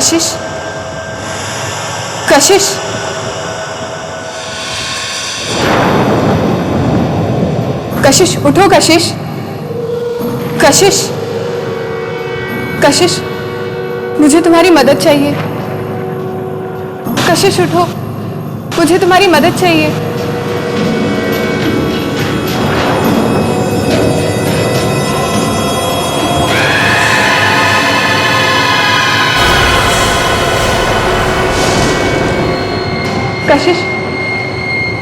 कशिश, कशिश, कशिश, उठो कशिश, कशिश, कशिश, मुझे तुम्हारी मदद चाहिए। कशिश उठो, मुझे तुम्हारी मदद चाहिए। कशिश,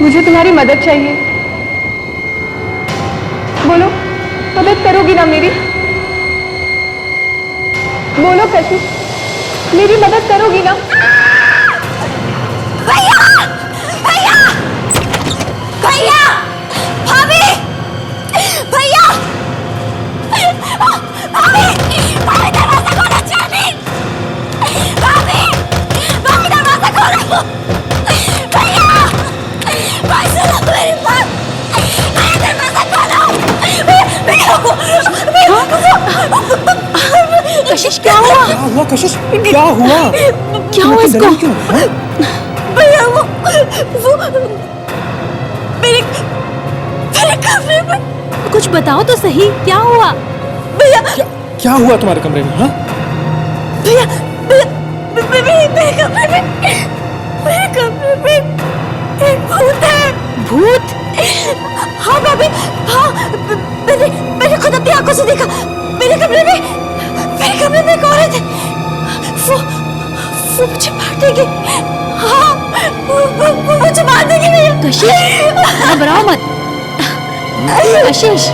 मुझे तुम्हारी मदद चाहिए। बोलो, मदद करोगी ना मेरी? बोलो कशिश, मेरी मदद करोगी ना? भैया, भैया, भैया, भाभी, भैया, भाभी, भाभी दरवाजा खोलो चांदी, भाभी, भाभी दरवाजा खोलो, भैया, भाई सुनो मेरी बात, भैया दरवाजा खोलो, कशिश क्या हुआ? क्या हुआ कशिश? क्या हुआ? क्या हुआ इसको? भैया वो मेरे कमरे में। कुछ बताओ तो सही, क्या हुआ? भैया क्या हुआ तुम्हारे कमरे में? हाँ भैया, मेरे कमरे में एक भूत है। भूत? हाँ भाभी, हाँ, मैंने खुद अपनी आंखों से देखा। मेरे कमरे में एक औरत है। वो मुझे मार देगी। हाँ, वो मुझे मार देगी भैया। कशिश, घबराओ मत। कशिश,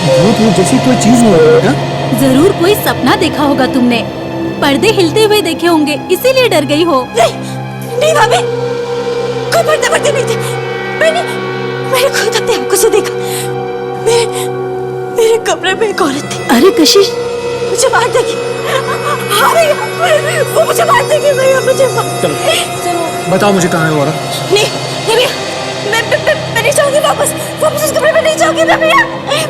भूत जैसी कोई चीज नहीं होगी। हाँ? जरूर कोई सपना देखा होगा तुमने। पर्दे हिलते हुए देखे होंगे, इसीलिए डर गई हो। नहीं भाभी, कोई पर्दे नहीं थे। मैंने खुद अपनी आंखों से देखा। मेरे कमरे में एक औरत थी। अरे कशिश, मुझे मार देगी। हाँ भैया, वो मुझे मार देगी भैया, मुझे चलो बताओ मुझे कहाँ है वो औरत? नहीं भैया, मैं नहीं जाऊंगी वापस उस कमरे में नहीं जाऊंगी मैं भैया,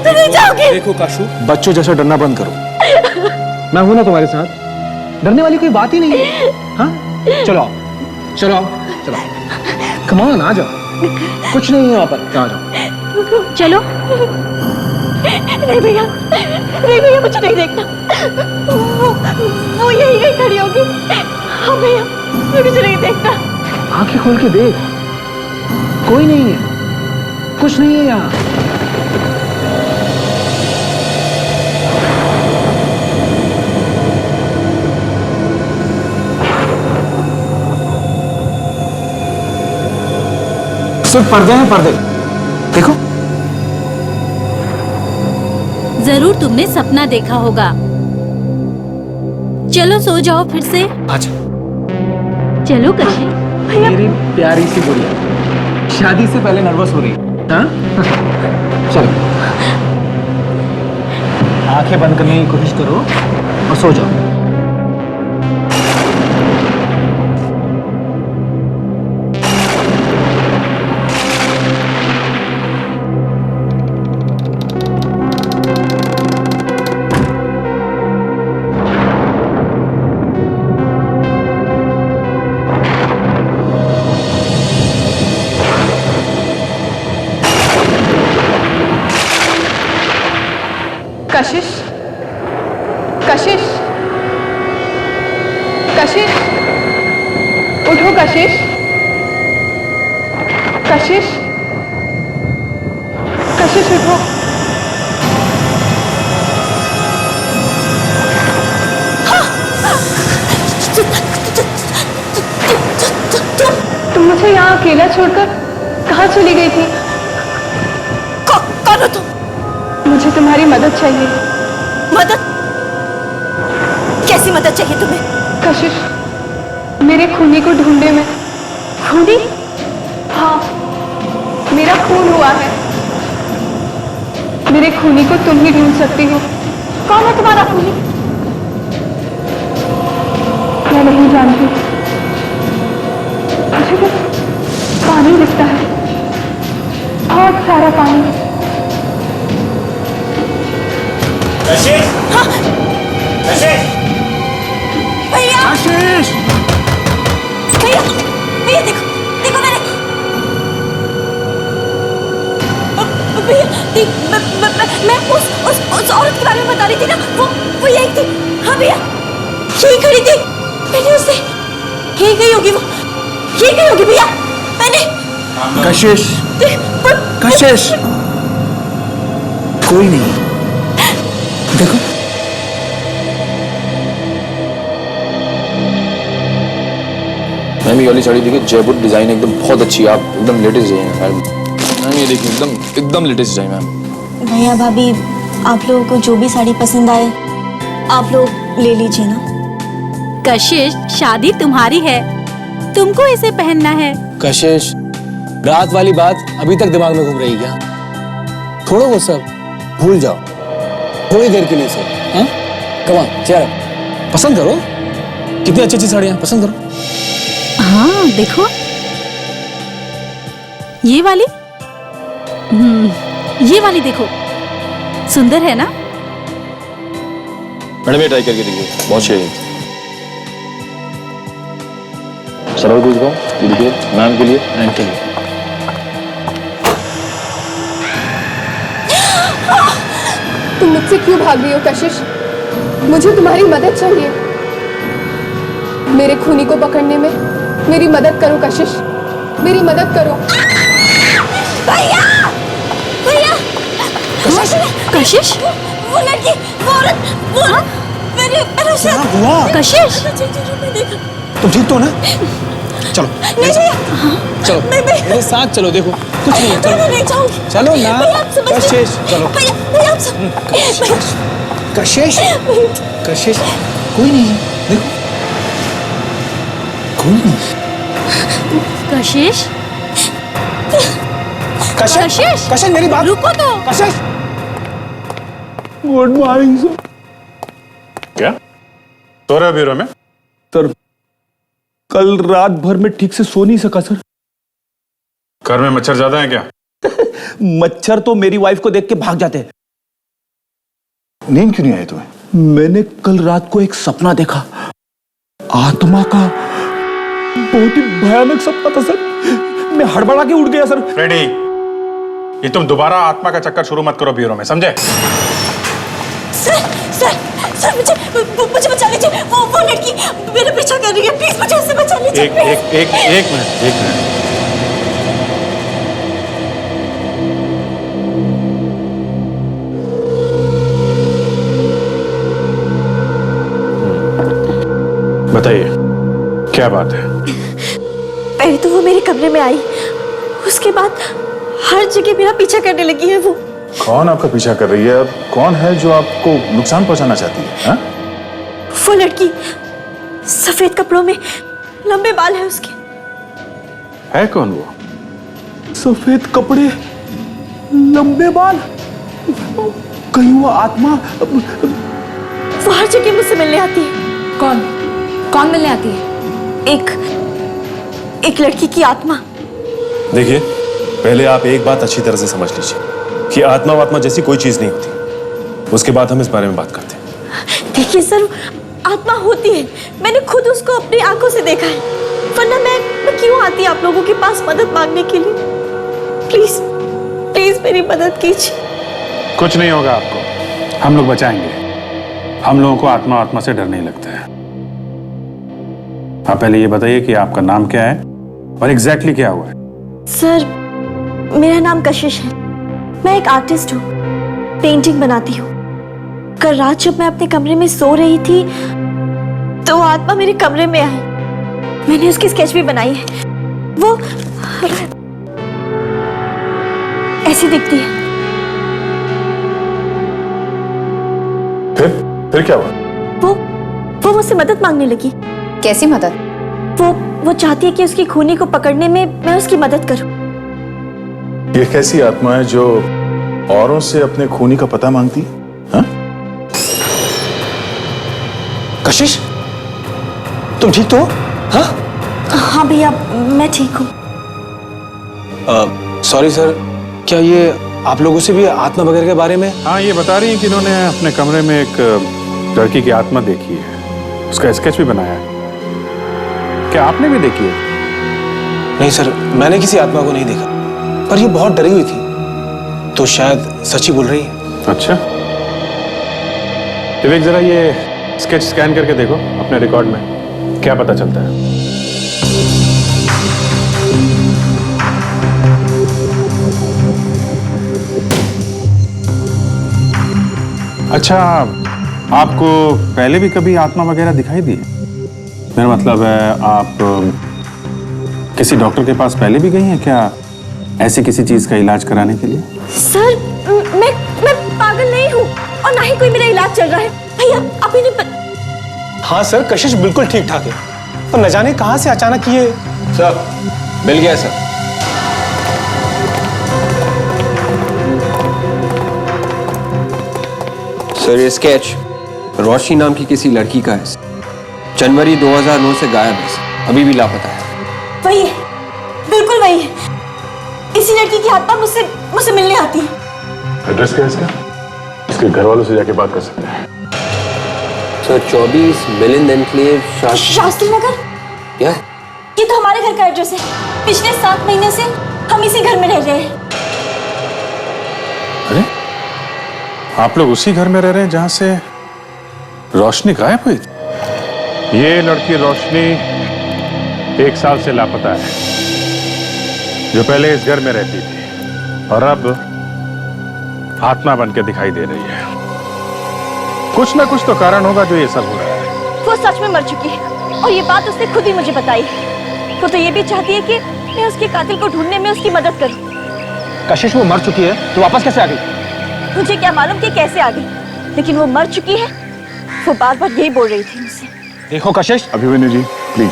मैं नहीं जाऊंगी। देखो काशू, बच्चों जैसा डरना बंद करो। मैं हूं ना तुम्हारे साथ, डरने वाली कोई बात ही नहीं है। हाँ चलो आओ, चलो आओ, चलो कम ऑन, आ जाओ, कुछ नहीं है वहां पर, आ जाओ। चलो। नहीं भैया, मुझे नहीं देखना। वो यही खड़ी होगी। हाँ भैया, मुझे नहीं देखना। आंखें खोल के देख, कोई नहीं है, कुछ नहीं है यहाँ। सिर्फ पर्दे हैं, पर्दे देखो। जरूर तुमने सपना देखा होगा। चलो सो जाओ फिर से। अच्छा चलो कशिश। मेरी प्यारी सी गुड़िया, शादी से पहले नर्वस हो रही है? हाँ? चलो आंखें बंद करने की कोशिश करो और सो जाओ। कशिश, कशिश, कशिश, उठो कशिश, कशिश, कशिश उठो। तुम मुझे यहाँ अकेला छोड़कर कहाँ चली गई थी? कौन हो तुम? मुझे तुम्हारी मदद चाहिए। मदद? कैसी मदद चाहिए तुम्हें? कशिश, मेरे खूनी को ढूंढने में। खूनी? हाँ, मेरा खून हुआ है। मेरे खूनी को तुम ही ढूंढ सकती हो। कौन है तुम्हारा खूनी? मैं नहीं जानती, मुझे बस पानी दिखता है, बहुत सारा पानी। भैया भैया देख, मैं उस औरत के बारे में बता रही थी ना, वो यही थी। हाँ भैया, यही खड़ी थी, मैंने उससे, यही गई होगी वो, यही गई होगी भैया, मैंने। कशिश, कशिश, कोई नहीं, देखो मैम ये वाली साड़ी देखिए, जयपुर डिजाइन एकदम बहुत अच्छी है, आप एकदम लेटेस्ट डिजाइन है मैम। ये देखिए एकदम लेटेस्ट डिजाइन मैम। भैया भाभी, आप लोगों को जो भी साड़ी पसंद आए आप लोग ले लीजिए ना। कशिश, शादी तुम्हारी है, तुमको इसे पहनना है। कशिश, रात वाली बात अभी तक दिमाग में घूम रही है क्या? छोड़ो वो सब, भूल जाओ थोड़ी देर के लिए सब। हाँ, कम ऑन, चेयर अप, पसंद करो, कितनी अच्छी अच्छी साड़ियां, पसंद करो। हाँ देखो, ये वाली, ये वाली देखो, सुंदर है ना? मैडम ये ट्राई करके देखिए, बहुत सही है। सरल कुछ दो, ये देखिए मैम के लिए, मैम के लिए। तुम मुझसे क्यों भाग रही हो कशिश? मुझे तुम्हारी मदद चाहिए। मेरे खूनी को पकड़ने में मेरी मदद करो कशिश, मेरी मदद करो। भैया, भैया, कशिश, वो लड़की, वो औरत, वो मैंने उसे हुआ कशिश, तुम ठीक तो हो ना? चलो नहीं भैया, चलो मेरे साथ चलो, देखो कुछ नहीं है, चलो नहीं जाऊंगी। चलो ना भैया आप समझ कशिश, चलो भैया, भैया आप समझ, कशिश, कशिश, कोई नहीं है, देखो कोई नहीं। कशिश, कशिश, कशिश, कशिश मेरी बात, रुको तो। कशिश। Good morning sir. क्या सो रहे हो ब्यूरो में? सर कल रात भर में ठीक से सो नहीं सका सर। घर में मच्छर ज्यादा है क्या? मच्छर तो मेरी वाइफ को देख के भाग जाते हैं। नींद क्यों नहीं आई तुम्हें? मैंने कल रात को एक सपना देखा, आत्मा का, बहुत ही भयानक सपना था सर। मैं हड़बड़ा के उठ गया सर। रेडी, ये तुम दोबारा आत्मा का चक्कर शुरू मत करो ब्यूरो में, समझे? सर मुझे बचा लीजिए, वो लड़की मेरा पीछा कर रही है, प्लीज मुझे उससे बचा लीजिए। एक मिनट। बताइए क्या बात है? पहले तो वो मेरे कमरे में आई, उसके बाद हर जगह मेरा पीछा करने लगी है। वो कौन आपका पीछा कर रही है? अब कौन है जो आपको नुकसान पहुंचाना चाहती है? हा? वो लड़की, सफेद कपड़ों में, लंबे बाल है उसके। है कौन वो? सफेद कपड़े, लंबे बाल, कहीं वो आत्मा? वो हर जगह मुझसे मिलने आती है। कौन मिलने आती है? एक लड़की की आत्मा। देखिए, पहले आप एक बात अच्छी तरह से समझ लीजिए कि आत्मा वात्मा जैसी कोई चीज नहीं होती, उसके बाद हम इस बारे में बात करते हैं। देखिए सर, आत्मा होती है, मैंने खुद उसको अपनी आंखों से देखा है, वरना मैं क्यों आती आप लोगों के पास मदद मांगने के लिए? प्लीज प्लीज मेरी मदद कीजिए। कुछ नहीं होगा आपको, हम लोग बचाएंगे। हम लोगों को आत्मा से डर नहीं लगता है। आप पहले ये बताइए कि आपका नाम क्या है और एग्जैक्टली क्या हुआ है? सर मेरा नाम कशिश है, मैं एक आर्टिस्ट हूँ, पेंटिंग बनाती हूँ। कल रात जब मैं अपने कमरे में सो रही थी तो वो आत्मा मेरे कमरे में आई, मैंने उसकी स्केच भी बनाई है। वो ऐसी दिखती है। फिर क्या हुआ? वो मुझसे मदद मांगने लगी। कैसी मदद? वो चाहती है कि उसकी खूनी को पकड़ने में मैं उसकी मदद करूं। ये कैसी आत्मा है जो औरों से अपने खूनी का पता मांगती? हाँ? कशिश, तुम ठीक तो हो? हाँ? हाँ भैया, मैं ठीक हूँ। सॉरी सर, क्या ये आप लोगों से भी आत्मा वगैरह के बारे में? हाँ, ये बता रही है कि इन्होंने अपने कमरे में एक लड़की की आत्मा देखी है, उसका स्केच भी बनाया है। क्या आपने भी देखी है? नहीं सर, मैंने किसी आत्मा को नहीं देखा, पर ये बहुत डरी हुई थी, तो शायद सच ही बोल रही है। अच्छा, विवेक जरा ये स्केच स्कैन करके देखो अपने रिकॉर्ड में, क्या पता चलता है। अच्छा, आपको पहले भी कभी आत्मा वगैरह दिखाई दी? मेरा मतलब है आप किसी डॉक्टर के पास पहले भी गई हैं क्या, ऐसी किसी चीज का इलाज कराने के लिए? सर मैं पागल नहीं हूँ और ना ही कोई मेरा इलाज चल रहा है। भैया आप ही नहीं। हाँ सर, कशिश बिल्कुल ठीक ठाक है, पर न जाने कहां से अचानक ये। सर मिल गया सर। सर ये स्केच रोशनी नाम की किसी लड़की का है। जनवरी 2009 से गायब है, अभी भी लापता है। वही है, बिल्कुल वही है। इसी लड़की की आत्मा मुझसे मिलने आती है। एड्रेस क्या है इसका? इसके घर वालों से जाके बात कर सकते हैं। Sir 24 Milind enclave Shastri Nagar. क्या? ये तो हमारे घर का एड्रेस है। पिछले 7 महीने से हम इसी घर में रह रहे हैं। अरे, आप लोग उसी घर में रह रहे हैं जहां से रोशनी गायब हुई? ये लड़की रोशनी 1 साल से लापता है, जो पहले इस घर में रहती थी और अब आत्मा बन के दिखाई दे रही है। कुछ ना कुछ तो कारण होगा जो ये सब हो रहा है। वो सच में मर चुकी है और ये बात उसने खुद ही मुझे बताई। वो तो ये भी चाहती है कि मैं उसके कातिल को ढूंढने में उसकी मदद करूं। कशिश वो मर चुकी है तो वापस कैसे आ गई? मुझे क्या मालूम कि कैसे आ गई, लेकिन वो मर चुकी है। वो बार बार यही बोल रही थी मुझसे। देखो कशिश। अभिमन्यु जी प्लीज,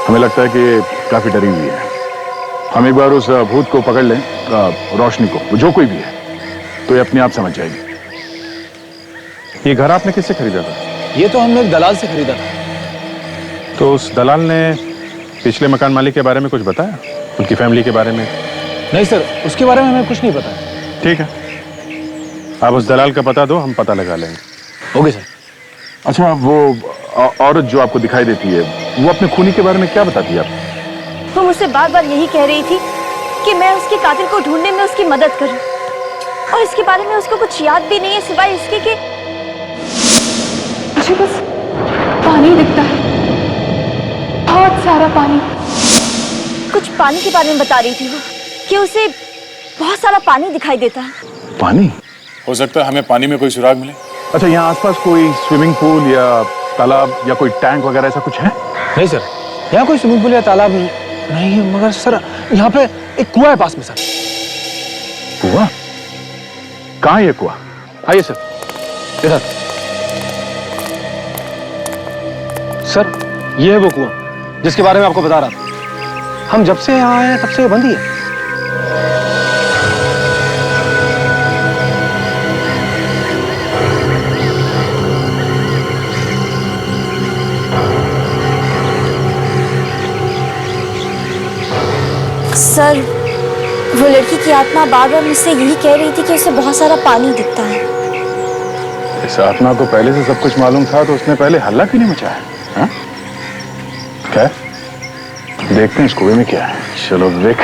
हमें लगता है कि ये काफी डरी हुई है। हम एक बार उस भूत को पकड़ लें, रोशनी को, वो जो कोई भी है, तो ये अपने आप समझ जाएगी। ये घर आपने किससे खरीदा था? ये तो हमने एक दलाल से खरीदा था। तो उस दलाल ने पिछले मकान मालिक के बारे में कुछ बताया, उनकी फैमिली के बारे में? नहीं सर, उसके बारे में हमें कुछ नहीं पता। ठीक है, आप उस दलाल का पता दो, हम पता लगा लेंगे। Okay sir. अच्छा, वो औरत जो आपको दिखाई देती है, वो अपने खूनी के बारे में क्या बताती है आपको? वो मुझसे बार बार यही कह रही थी कि मैं उसके कातिल को ढूंढने में उसकी मदद करूं, और इसके बारे में उसको कुछ याद भी नहीं है सिवाय इसके कि मुझे बस पानी दिखता है, बहुत सारा पानी। कुछ पानी के बारे में बता रही थी वो, कि उसे बहुत सारा पानी दिखाई देता है। पानी? हो सकता है हमें पानी में कोई सुराग मिले। अच्छा, यहाँ आसपास कोई स्विमिंग पूल या तालाब या कोई टैंक वगैरह ऐसा कुछ है? नहीं सर, यहाँ कोई स्विमिंग पूल या तालाब नहीं है, मगर सर यहाँ पे एक कुआं है पास में। सर कुआं? कहाँ है ये कुआं? आइए सर, इधर। सर ये है वो कुआं जिसके बारे में आपको बता रहा था। हम जब से यहाँ आए हैं तब से ये बंद ही है। सर वो लड़की की आत्मा बार बार मुझसे यही कह रही थी कि उसे बहुत सारा पानी दिखता है। इस आत्मा को पहले से सब कुछ मालूम था तो उसने पहले हल्ला क्यों नहीं मचाया? हाँ? क्या? देखते हैं इस कुएं में क्या है। चलो विवेक,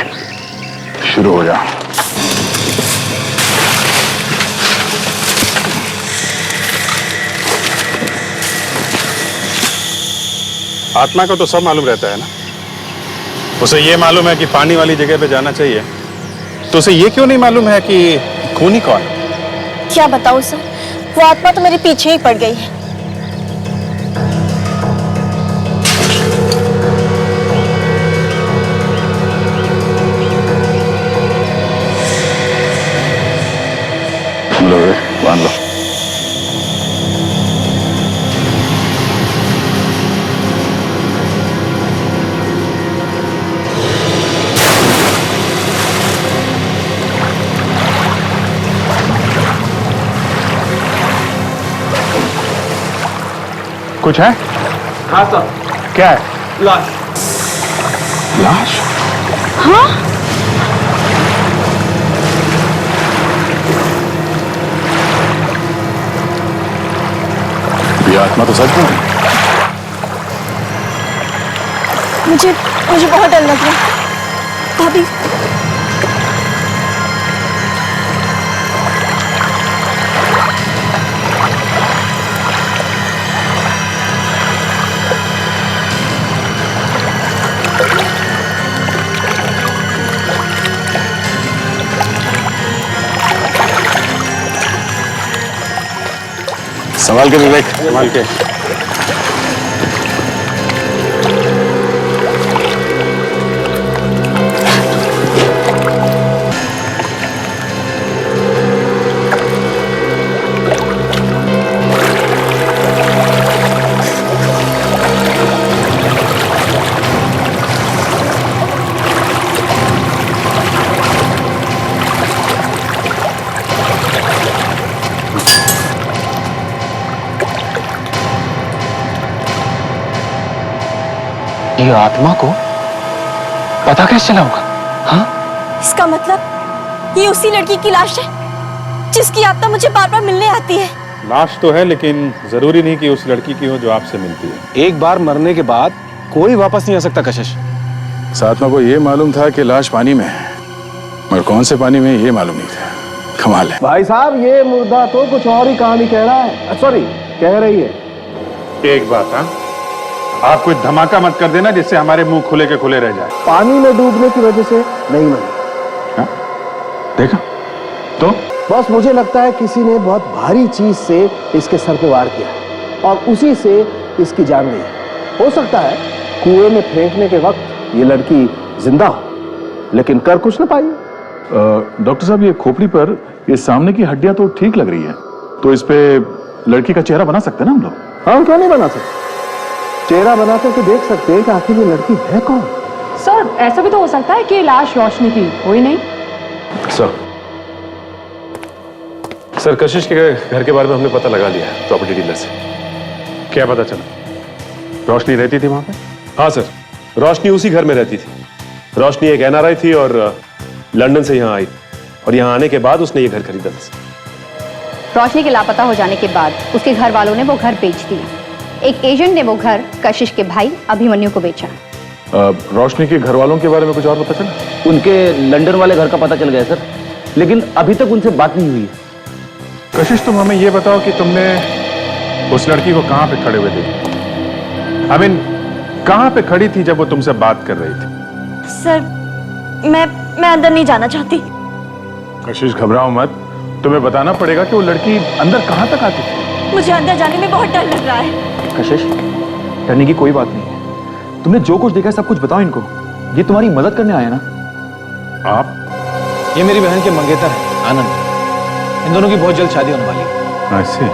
शुरू हो जा। आत्मा को तो सब मालूम रहता है ना। उसे ये मालूम है कि पानी वाली जगह पे जाना चाहिए, तो उसे ये क्यों नहीं मालूम है कि खूनी कौन है? क्या बताऊं सर, वो आत्मा तो मेरे पीछे ही पड़ गई है। लो बांध लो। कुछ है? हाँ सर। क्या है? लाश। लाश? हाँ? ये आत्मा तो सच में? मुझे बहुत डर लग रहा है। भाभी संभाल के विवेक, संभाल के। ये आत्मा को पता कैसे चला होगा? हाँ, इसका मतलब ये उसी लड़की की लाश है जिसकी आत्मा मुझे बार बार मिलने आती है। लाश तो है, लेकिन जरूरी नहीं कि उस लड़की की हो जो आपसे मिलती है। एक बार मरने के बाद कोई वापस नहीं आ सकता कशिश। सातमा को ये मालूम था कि लाश पानी में है, मगर कौन से पानी में ये मालूम नहीं था। कमाल है। भाई साहब, ये मुर्दा तो कुछ और ही कहानी कह रहा है, सॉरी कह रही है। एक बात, हाँ, आप कोई धमाका मत कर देना जिससे हमारे मुंह खुले के खुले रह जाए। पानी में डूबने की वजह से नहीं मरी। हाँ? देखा तो बस मुझे लगता है किसी ने बहुत भारी चीज से इसके सर पे वार किया और उसी से इसकी जान गई। हो सकता है कुएं में फेंकने के वक्त ये लड़की जिंदा हो, लेकिन कर कुछ न पाई। डॉक्टर साहब, ये खोपड़ी पर ये सामने की हड्डियां तो ठीक लग रही है, तो इस पे लड़की का चेहरा बना सकते हैं ना हम लोग? हाँ, क्यों नहीं बना सकते? चेहरा बना करके देख सकते हैं कि आखिर ये लड़की है कौन। सर, ऐसा भी तो हो सकता है कि लाश रोशनी की हो ही नहीं। सर, कशिश के घर के बारे में हमने पता लगा लिया प्रॉपर्टी डीलर से। क्या पता चला? रोशनी रहती थी वहां पे? हाँ सर, रोशनी उसी घर में रहती थी। रोशनी एक NRI थी और लंदन से यहाँ आई, और यहाँ आने के बाद उसने ये घर खरीदा था। रोशनी के लापता हो जाने के बाद उसके घर वालों ने वो घर बेच दिया। एक एजेंट ने वो घर कशिश के भाई अभिमन्यु को बेचा। रोशनी के घर वालों के बारे में कुछ और पता चला? उनके लंदन वाले घर का पता चल गया सर, लेकिन अभी तक उनसे बात नहीं हुई है। कशिश, तुम हमें ये बताओ कि तुमने उस लड़की को कहां पे खड़े हुए देखा? आई मीन, कहां पे खड़ी थी जब वो तुमसे बात कर रही थी? सर, मैं अंदर नहीं जाना चाहती। कशिश, घबराओ मत, तुम्हें बताना पड़ेगा कि वो लड़की अंदर कहां तक आती थी। मुझे अंदर जाने में बहुत डर लग रहा है। कशिश, डरने की कोई बात नहीं है। तुमने जो कुछ देखा सब कुछ बताओ इनको। ये तुम्हारी मदद करने आया ना। आप? ये मेरी बहन के मंगेतर है आनंद। इन दोनों की बहुत जल्द शादी होने वाली है। ऐसे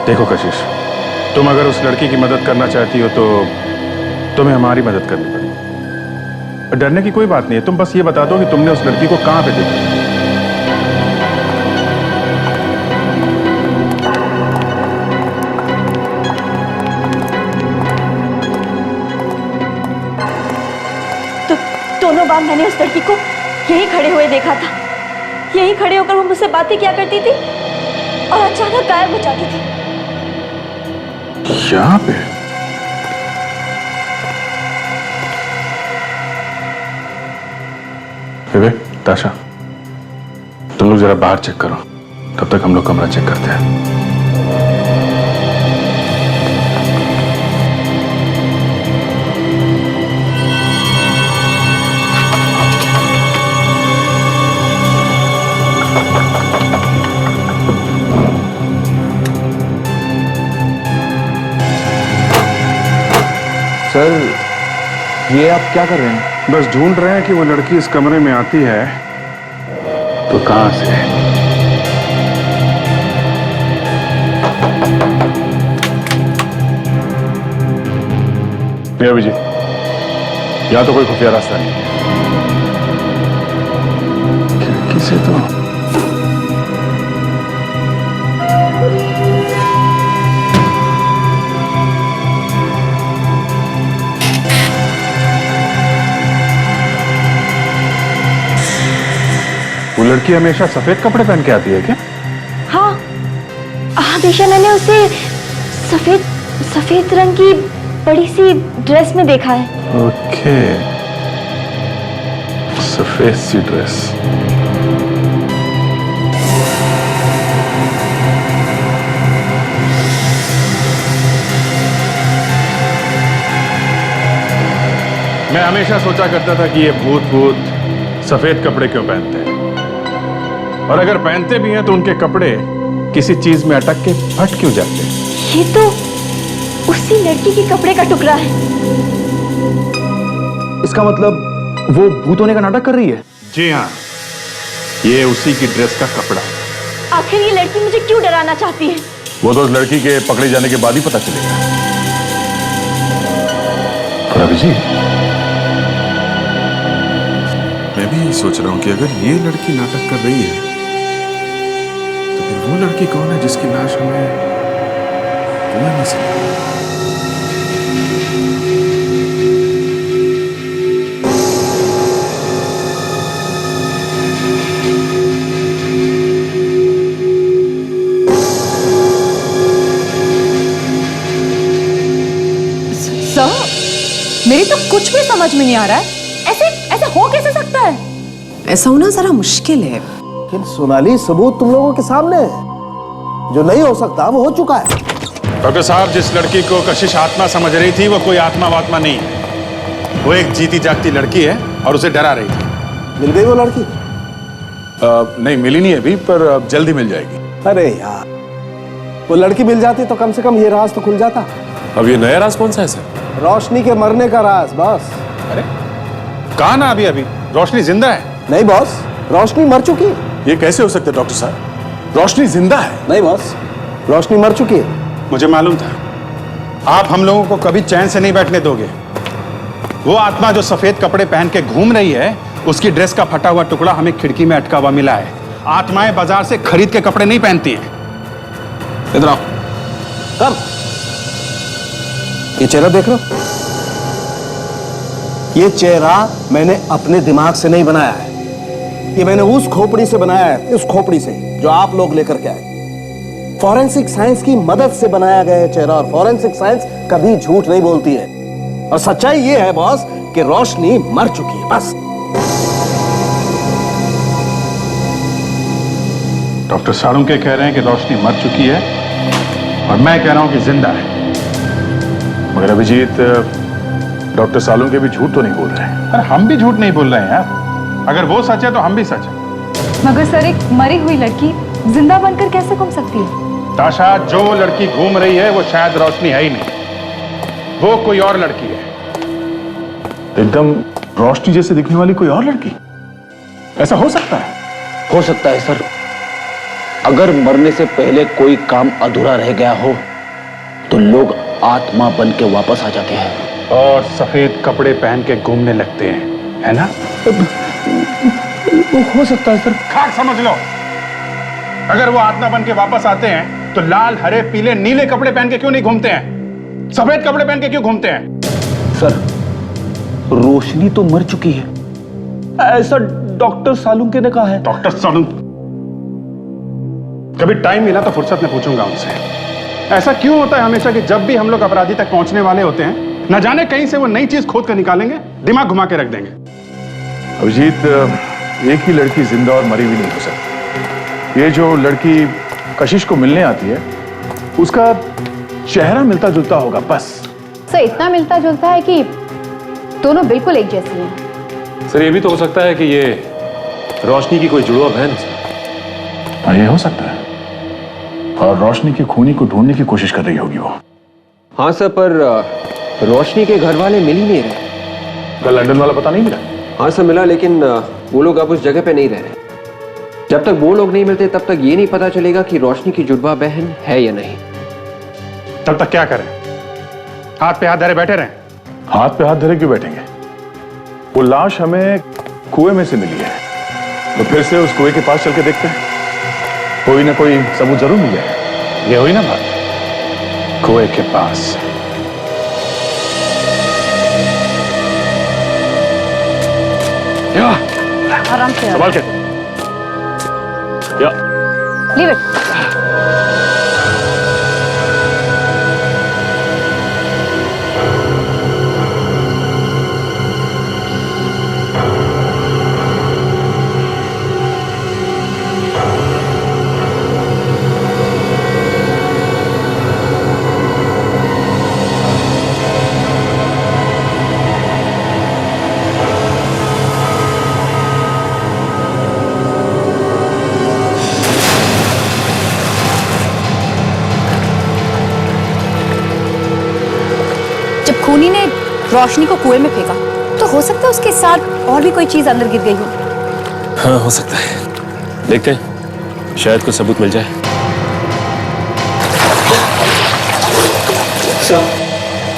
देखो कशिश, तुम अगर उस लड़की की मदद करना चाहती हो तो तुम्हें हमारी मदद करनी पड़ेगी। डरने की कोई बात नहीं है, तुम बस ये बता दो कि तुमने उस लड़की को कहां पे देखा। तो दोनों बार मैंने उस लड़की को यहीं खड़े हुए देखा था। यहीं खड़े होकर वो मुझसे बातें किया करती थी और अचानक गायब हो जाती थी। यहाँ पे? विवेक, ताशा, तुम लोग जरा बाहर चेक करो, तब तक हम लोग कमरा चेक करते हैं। सर, ये आप क्या कर रहे हैं? बस ढूंढ रहे हैं कि वो लड़की इस कमरे में आती है तो कहां से। नहीं अभिजीत, यहां तो कोई खुफिया रास्ता नहीं है। खिड़की से तो वो लड़की हमेशा सफेद कपड़े पहन के आती है क्या? हाँ, हमेशा मैंने उसे सफेद रंग की बड़ी सी ड्रेस में देखा है। ओके, सफेद सी ड्रेस। मैं हमेशा सोचा करता था कि ये भूत सफेद कपड़े क्यों पहनते हैं, और अगर पहनते भी हैं तो उनके कपड़े किसी चीज में अटक के फट क्यों जाते हैं। ये तो उसी लड़की के कपड़े का टुकड़ा है। इसका मतलब वो भूत होने का नाटक कर रही है? जी हाँ, ये उसी की ड्रेस का कपड़ा है। आखिर ये लड़की मुझे क्यों डराना चाहती है? वो तो उस लड़की के पकड़े जाने के बाद ही पता चलेगा। पर अभिजीत, मैं भी यही सोच रहा हूं कि अगर ये लड़की नाटक कर रही है तो फिर वो लड़की कौन है जिसकी लाश हमें कुएं में से मिली? सर, मेरी तो कुछ भी समझ में नहीं आ रहा है। ऐसे ऐसे हो कैसे सकता है? ऐसा होना जरा मुश्किल है। लेकिन सोनाली, सबूत तुम लोगों के सामने है। जो नहीं हो सकता वो हो चुका है। डॉक्टर साहब, जिस लड़की को कशिश आत्मा समझ रही थी वो कोई आत्मा वात्मा नहीं है। वो एक जीती जागती लड़की है और उसे डरा रही थी। मिल गई वो लड़की? नहीं, मिली नहीं अभी, पर जल्दी मिल जाएगी। अरे यार, वो लड़की मिल जाती तो कम से कम ये राज तो खुल जाता। अब ये नया राज कौन सा है सर? रोशनी के मरने का राज बॉस। अरे कहा ना अभी रोशनी जिंदा है। नहीं बॉस, रोशनी मर चुकी है। ये कैसे हो सकता है डॉक्टर साहब? रोशनी जिंदा है। नहीं बॉस, रोशनी मर चुकी है। मुझे मालूम था आप हम लोगों को कभी चैन से नहीं बैठने दोगे। वो आत्मा जो सफेद कपड़े पहन के घूम रही है, उसकी ड्रेस का फटा हुआ टुकड़ा हमें खिड़की में अटका हुआ मिला है। आत्माएं बाजार से खरीद के कपड़े नहीं पहनती हैं। इधर आओ। कब? ये चेहरा देख रहे हो? ये चेहरा मैंने अपने दिमाग से नहीं बनाया है। ये मैंने उस खोपड़ी से बनाया है, उस खोपड़ी से जो आप लोग लेकर के आए। फॉरेंसिक साइंस की मदद से बनाया गया है चेहरा, और फॉरेंसिक साइंस कभी झूठ नहीं बोलती है। और सच्चाई ये है बॉस कि रोशनी मर चुकी है, बस। डॉक्टर साळुंके कह रहे हैं कि रोशनी मर चुकी है और मैं कह रहा हूं कि जिंदा है। मगर अभिजीत, डॉक्टर साळुंके भी झूठ तो नहीं बोल रहे हैं। अरे हम भी झूठ नहीं बोल रहे हैं यार। अगर वो सच है तो हम भी सच है। मगर सर, एक मरी हुई लड़की जिंदा बनकर कैसे घूम सकती है? ताशा, जो लड़की घूम रही है वो शायद रोशनी है ही नहीं, वो कोई और लड़की है। एकदम रोशनी जैसे दिखने वाली कोई और लड़की? ऐसा हो सकता है? हो सकता है सर। अगर मरने से पहले कोई काम अधूरा रह गया हो तो लोग आत्मा बन के वापस आ जाते हैं और सफेद कपड़े पहन के घूमने लगते हैं, है ना? हो सकता है सर। खाक समझ लो। अगर वो आत्मा बन के वापस आते हैं तो लाल, हरे, पीले, नीले कपड़े पहन के क्यों नहीं घूमते हैं? सफेद कपड़े पहन के क्यों घूमते हैं? सर, रोशनी तो मर चुकी है, ऐसा डॉक्टर सालुंके ने कहा है। डॉक्टर सालुंके? कभी टाइम मिला तो फुर्सत में पूछूंगा उनसे। ऐसा क्यों होता है हमेशा कि जब भी हम लोग अपराधी तक पहुंचने वाले होते हैं, न जाने कहीं से वो नई चीज खोद कर निकालेंगे, दिमाग घुमा के रख देंगे। अभिजीत, एक ही लड़की जिंदा और मरी भी नहीं हो सकती। ये जो लड़की कशिश को मिलने आती है, उसका चेहरा मिलता जुलता होगा बस। सर, इतना मिलता जुलता है कि दोनों बिल्कुल एक जैसी हैं। सर, ये भी तो हो सकता है कि ये रोशनी की कोई जुड़वा बहन है। हाँ, ये हो सकता है। और रोशनी के खूनी को ढूंढने की कोशिश कर रही होगी वो। हाँ सर, पर रोशनी के घर वाले मिल ही नहीं रहे। कल लंदन वाला पता नहीं मिला? हाँ सर, मिला, लेकिन वो लोग अब उस जगह पे नहीं रह रहे। जब तक वो लोग नहीं मिलते तब तक ये नहीं पता चलेगा कि रोशनी की जुड़वा बहन है या नहीं। तब तक क्या करें? हाथ पे हाथ धरे बैठे रहें? हाथ पे हाथ धरे क्यों बैठेंगे? वो लाश हमें कुएं में से मिली है, तो फिर से उस कुएं के पास चल के देखते हैं। कोई ना कोई सबूत जरूर मिल जाएगा। ये हुई ना बात, कुएं के पास। आराम से संभाल के। या लीव इट। खूनी ने रोशनी को कुएं में फेंका, तो हो सकता है उसके साथ और भी कोई चीज अंदर गिर गई हो। हाँ, हो सकता है। देखते हैं, शायद कुछ सबूत मिल जाए।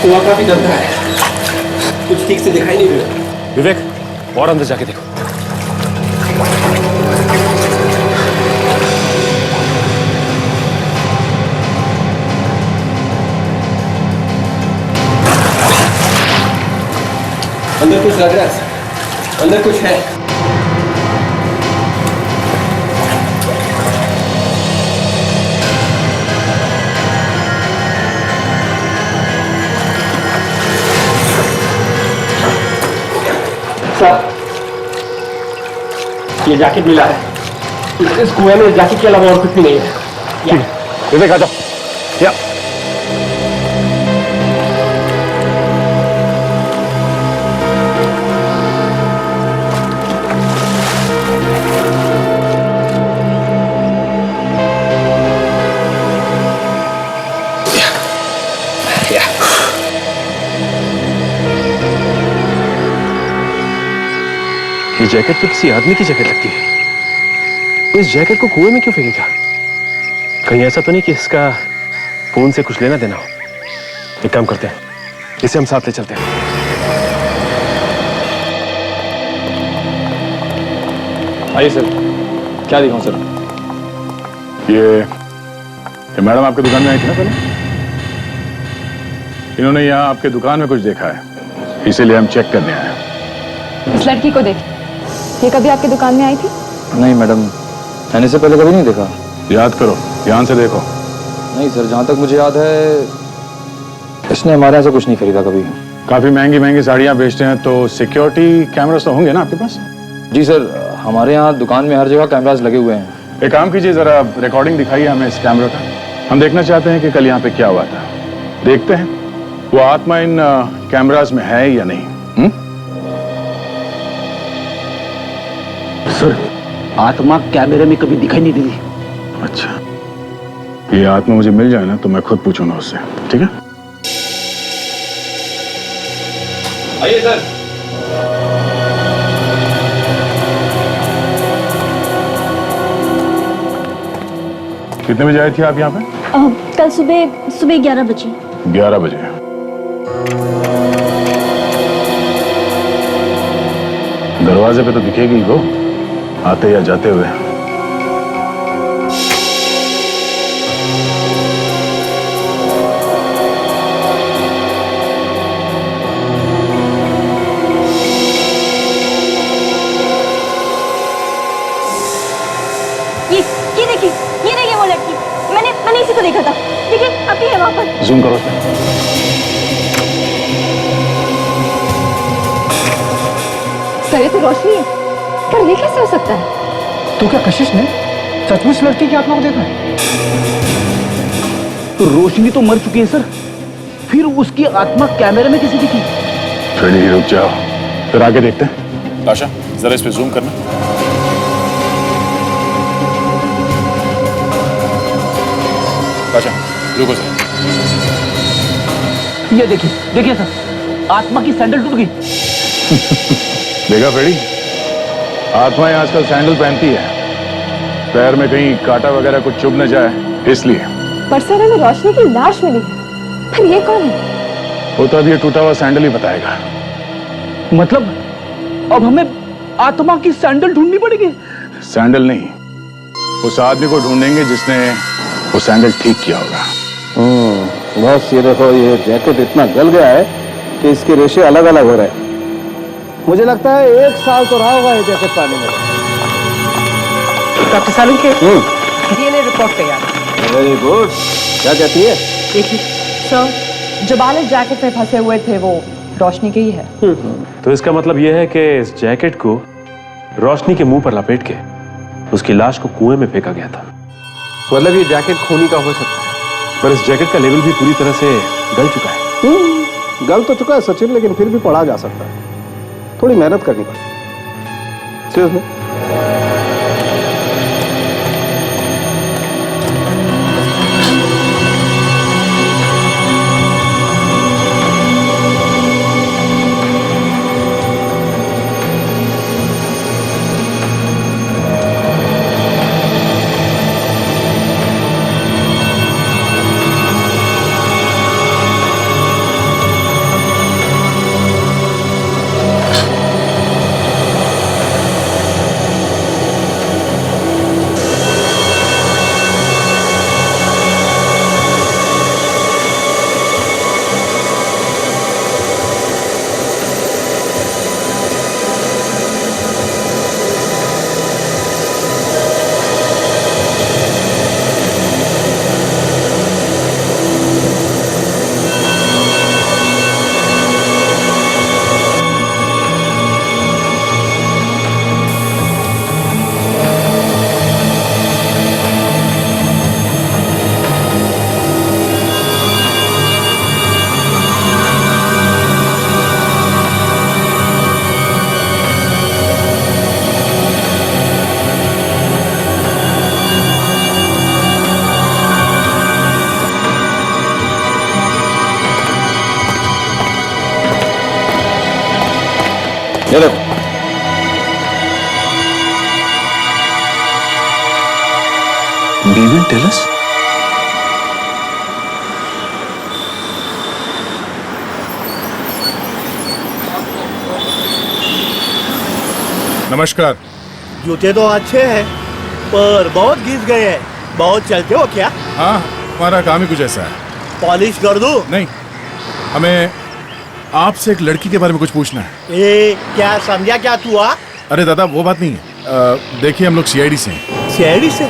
कुआं काफी गंदा है, कुछ ठीक से दिखाई नहीं दे रहा। विवेक, और अंदर जाके देखो। अंदर कुछ लग रहा है, अंदर कुछ है। सर, ये जैकेट मिला है। इस कुएं में जैकेट के अलावा और कुछ भी नहीं है। विवेक, आ जाओ। या ये जैकेट तो किसी आदमी की जैकेट लगती है। तो इस जैकेट को कुएं में क्यों फेंकेगा? कहीं ऐसा तो नहीं कि इसका फोन से कुछ लेना देना हो? एक काम करते हैं, इसे हम साथ ले चलते हैं। आइए सर, क्या दिखाऊं सर? ये मैडम आपकी दुकान में आई थी ना पहले? इन्होंने यहाँ आपके दुकान में कुछ देखा है, इसीलिए हम चेक करने आए हैं। इस लड़की को देख, ये कभी आपकी दुकान में आई थी? नहीं मैडम, मैंने इसे पहले कभी नहीं देखा। याद करो, ध्यान से देखो। नहीं सर, जहाँ तक मुझे याद है इसने हमारे यहाँ से कुछ नहीं खरीदा कभी। काफी महंगी महंगी साड़ियाँ बेचते हैं, तो सिक्योरिटी कैमरास तो होंगे ना आपके पास? जी सर, हमारे यहाँ दुकान में हर जगह कैमरास लगे हुए हैं। एक काम कीजिए, जरा रिकॉर्डिंग दिखाइए हमें इस कैमरा का। हम देखना चाहते हैं कि कल यहाँ पे क्या हुआ था। देखते हैं वो आत्मा इन कैमरास में है या नहीं। सर, आत्मा कैमरे में कभी दिखाई नहीं दी। अच्छा, ये आत्मा मुझे मिल जाए ना तो मैं खुद पूछूंगा उससे, ठीक है? आइए सर। कितने बजे आई थी आप यहाँ पे? कल सुबह 11 बजे। 11 बजे। दरवाजे पे तो दिखेगी वो, आते या जाते हुए। ये देखिए वो लड़की, मैंने इसी को देखा था। देखिए अभी है वहां पर। जूम करो उसमें। सर, ये तो रोशनी है। पर ये कैसे हो सकता है? तो क्या कशिश ने सचमुच लड़की की आत्मा को देखा है? तो रोशनी तो मर चुकी है सर, फिर उसकी आत्मा कैमरे में कैसे दिखी? फ्रेडी, रुक जाओ, फिर आगे देखते हैं। आशा, जरा इस पे जूम करना। आशा, रुको सर। ये देखिए सर, आत्मा की सैंडल टूट गई। देखा फ्रेडी, आत्माएं आजकल सैंडल पहनती है, पैर में कहीं कांटा वगैरह कुछ चुभ न जाए इसलिए। पर सर, हमें रोशनी की लाश मिली, फिर ये कौन है? वो तो अब ये टूटा हुआ सैंडल ही बताएगा। मतलब अब हमें आत्मा की सैंडल ढूंढनी पड़ेगी? सैंडल नहीं, उस आदमी को ढूंढेंगे जिसने वो सैंडल ठीक किया होगा। बस ये देखो, ये जैकेट इतना गल गया है कि इसके रेशे अलग अलग हो रहे हैं। मुझे लगता है 1 साल तो रहा होगा ये जैकेट पाने में। डॉक्टर सालुंखे, डीएनए रिपोर्ट तैयार। Very good. क्या कहती है? देखिए सर, जो बाल इस जैकेट में फंसे हुए थे वो रोशनी के ही है। तो इसका मतलब यह है कि इस जैकेट को रोशनी के मुंह पर लपेट के उसकी लाश को कुएं में फेंका गया था। मतलब ये जैकेट खूनी का हो सकता है, पर इस जैकेट का लेवल भी पूरी तरह से गल चुका है। गल तो चुका है सचिन, लेकिन फिर भी पढ़ा जा सकता है। थोड़ी मेहनत करनी पड़ेगी। Excuse me? ये देखो, Even tell us? नमस्कार। जूते तो अच्छे हैं पर बहुत घिस गए हैं। बहुत चलते हो क्या? हाँ, हमारा काम ही कुछ ऐसा है। पॉलिश कर दूं? नहीं, हमें आपसे एक लड़की के बारे में कुछ पूछना है। ए, क्या समझा क्या तू? अरे दादा वो बात नहीं है। देखिए हम लोग सीआईडी से हैं। सीआईडी से?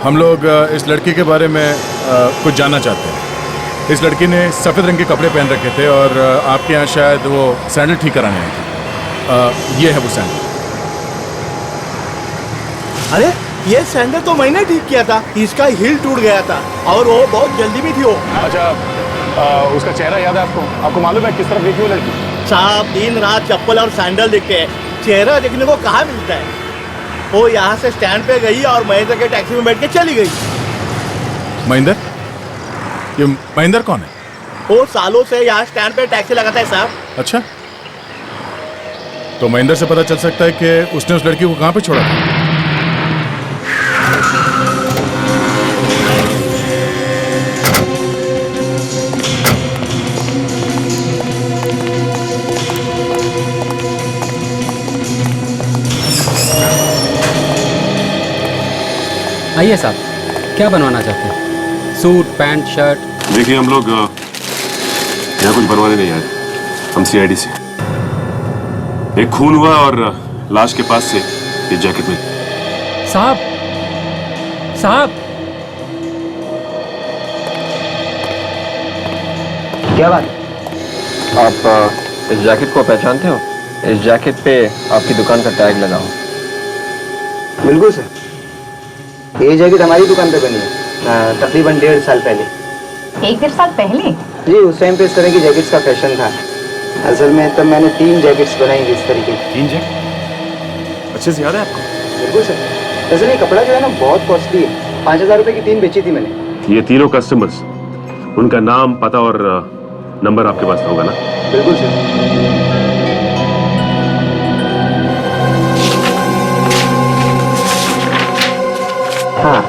हम लोग इस लड़की के बारे में कुछ जानना चाहते हैं। इस लड़की ने सफ़ेद रंग के कपड़े पहन रखे थे और आपके यहाँ शायद वो सैंडल ठीक कराने आई थी। ये है वो सैंडल। अरे ये सैंडल तो मैंने ठीक किया था। इसका हील टूट गया था और वो बहुत जल्दी भी थी वो। अच्छा, उसका चेहरा याद है आपको? आपको मालूम है किस तरफ देखी वो लड़की? साहब दिन रात चप्पल और सैंडल देखते हैं, चेहरा देखने को कहाँ मिलता है। वो यहाँ से स्टैंड पे गई और महेंद्र के टैक्सी में बैठ के चली गई। महेंद्र? ये महेंद्र कौन है? वो सालों से यहाँ स्टैंड पे टैक्सी लगाता है साहब। अच्छा, तो महेंद्र से पता चल सकता है कि उसने उस लड़की को कहाँ पे छोड़ा था। आइए साहब, क्या बनवाना चाहते हैं? Suit, pant, shirt? देखिए हम लोग यहाँ कुछ बनवाने नहीं आए, हम सीआईडी से। एक खून हुआ और लाश के पास से ये जैकेट मिली। साहब, साहब, क्या बात? आप इस जैकेट को पहचानते हो? इस जैकेट पे आपकी दुकान का टैग लगा हो। बिल्कुल सर, ये जैकेट हमारी दुकान पे बनी है तकरीबन 1.5 साल पहले। 1-1.5 साल पहले? जी, उस टाइम पे इस तरह की जैकेट्स का फैशन था। असल में तब मैंने 3 जैकेट्स बनाई इस तरीके की। 3 जैकेट? अच्छे से याद है आपको? बिल्कुल सर। असल ये कपड़ा जो है ना बहुत कॉस्टली है। 5,000 रुपए की 3 बेची थी मैंने। ये तीनों कस्टमर्स, उनका नाम, पता और नंबर आपके पास होगा ना? बिल्कुल सर। हाँ,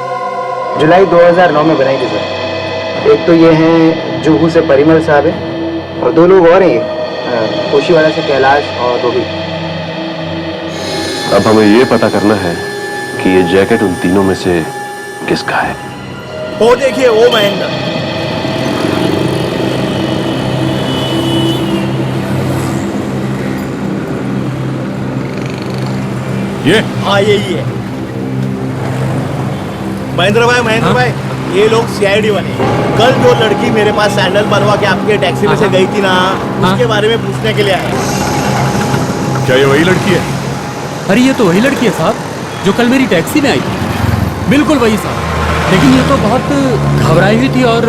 जुलाई 2009 में बनाई थी सर। एक तो ये हैं जुहू से परिमल साहब हैं और 2 लोग और हैं, कोशीवाड़ा से कैलाश और रोहित। अब हमें ये पता करना है कि ये जैकेट उन तीनों में से किसका है। वो देखिए, वो महेंद्र। ये? हाँ यही है। महेंद्र भाई, ये लोग सीआईडी वाले। कल जो लड़की मेरे पास सैंडल बनवा के आपके टैक्सी में से गई थी ना, उसके बारे में पूछने के लिए आए। क्या ये वही लड़की है? अरे ये तो वही लड़की है साहब, जो कल मेरी टैक्सी में आई थी। बिल्कुल वही साहब, लेकिन ये तो बहुत घबराई हुई थी और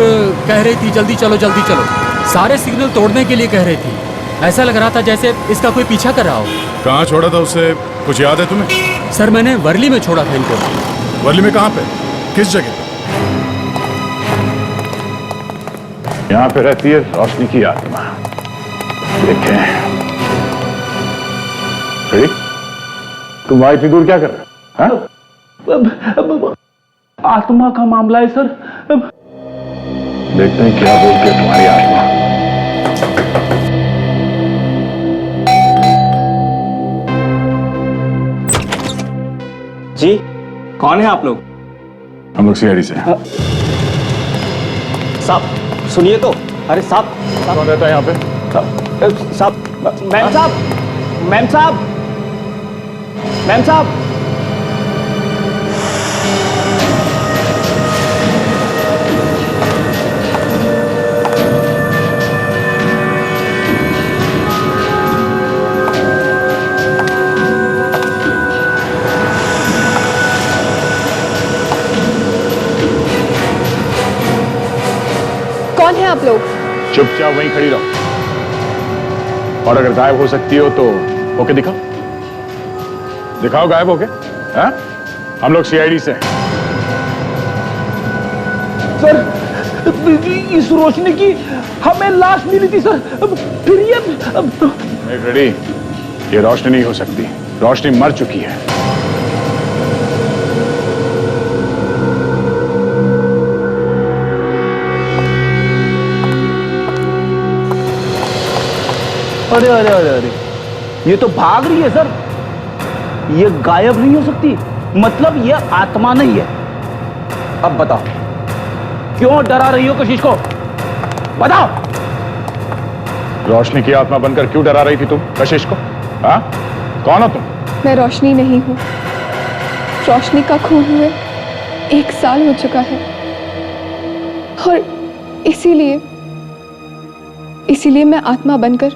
कह रही थी जल्दी चलो जल्दी चलो। सारे सिग्नल तोड़ने के लिए कह रही थी। ऐसा लग रहा था जैसे इसका कोई पीछा कर रहा हो। कहाँ छोड़ा था उसे, कुछ याद है तुम्हें? सर मैंने वर्ली में छोड़ा था इनको। वर्ली में कहाँ पे, किस जगह पे? यहाँ पे रहती है रोशनी की आत्मा। देखें, तुम वहां इतनी दूर क्या कर रहे हो? अब आत्मा का मामला है सर। देखते हैं क्या बोलती है तुम्हारी आत्मा। जी, कौन है आप लोग? हम लोग सीआईडी से हैं। साहब सुनिए तो। अरे साहब, कौन रहता है यहाँ पे? साहब, मैम साहब, मैम साहब, मैम साहब। कौन है आप लोग? चुपचाप वहीं खड़ी रहो, और अगर गायब हो सकती हो तो होके दिखाओ। दिखाओ गायब होके। हाँ? हम लोग सीआईडी से हैं। सर, इस रोशनी की हमें लाश मिली थी सर। फिर ये रेडी? ये रोशनी नहीं हो सकती। रोशनी मर चुकी है। अरे अरे अरे अरे, ये तो भाग रही है सर। ये गायब नहीं हो सकती, मतलब ये आत्मा नहीं है। अब बताओ, क्यों डरा रही हो कशिश को? बताओ। रोशनी की आत्मा बनकर क्यों डरा रही थी तुम कशिश को? हाँ, कौन हो तुम? मैं रोशनी नहीं हूं। रोशनी का खून हुए 1 साल हो चुका है और इसीलिए मैं आत्मा बनकर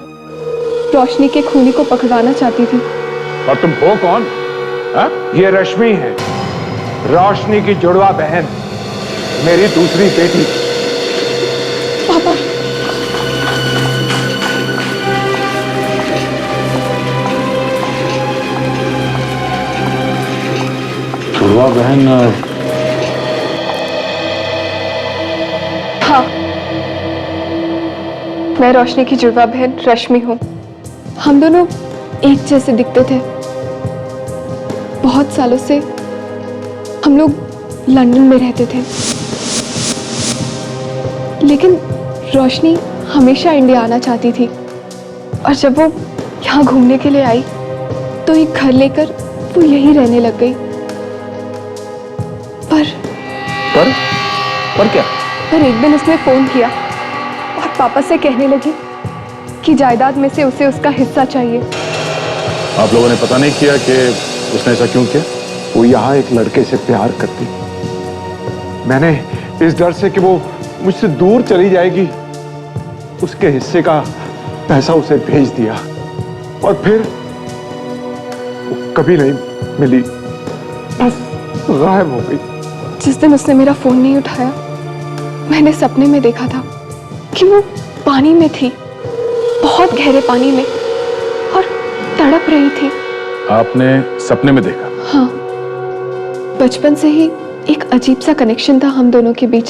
रोशनी के खूनी को पकड़वाना चाहती थी। और तुम हो कौन? हा? ये रश्मि है, रोशनी की जुड़वा बहन, मेरी दूसरी बेटी। पापा, जुड़वा बहन? हाँ, मैं रोशनी की जुड़वा बहन रश्मि हूँ। हम दोनों एक जैसे दिखते थे। बहुत सालों से हम लोग लंदन में रहते थे, लेकिन रोशनी हमेशा इंडिया आना चाहती थी और जब वो यहाँ घूमने के लिए आई तो एक घर लेकर वो यहीं रहने लग गई। पर क्या? पर एक दिन उसने फोन किया और पापा से कहने लगी कि जायदाद में से उसे उसका हिस्सा चाहिए। आप लोगों ने पता नहीं किया कि उसने ऐसा क्यों किया? वो यहाँ एक लड़के से प्यार करती। मैंने इस डर से कि वो मुझसे दूर चली जाएगी, उसके हिस्से का पैसा उसे भेज दिया और फिर वो कभी नहीं मिली, बस गायब हो गई। जिस दिन उसने मेरा फोन नहीं उठाया, मैंने सपने में देखा था कि वो पानी में थी, बहुत गहरे पानी में, और तड़प रही थी। आपने सपने में देखा? हाँ, बचपन से ही एक अजीब सा कनेक्शन था हम दोनों के बीच।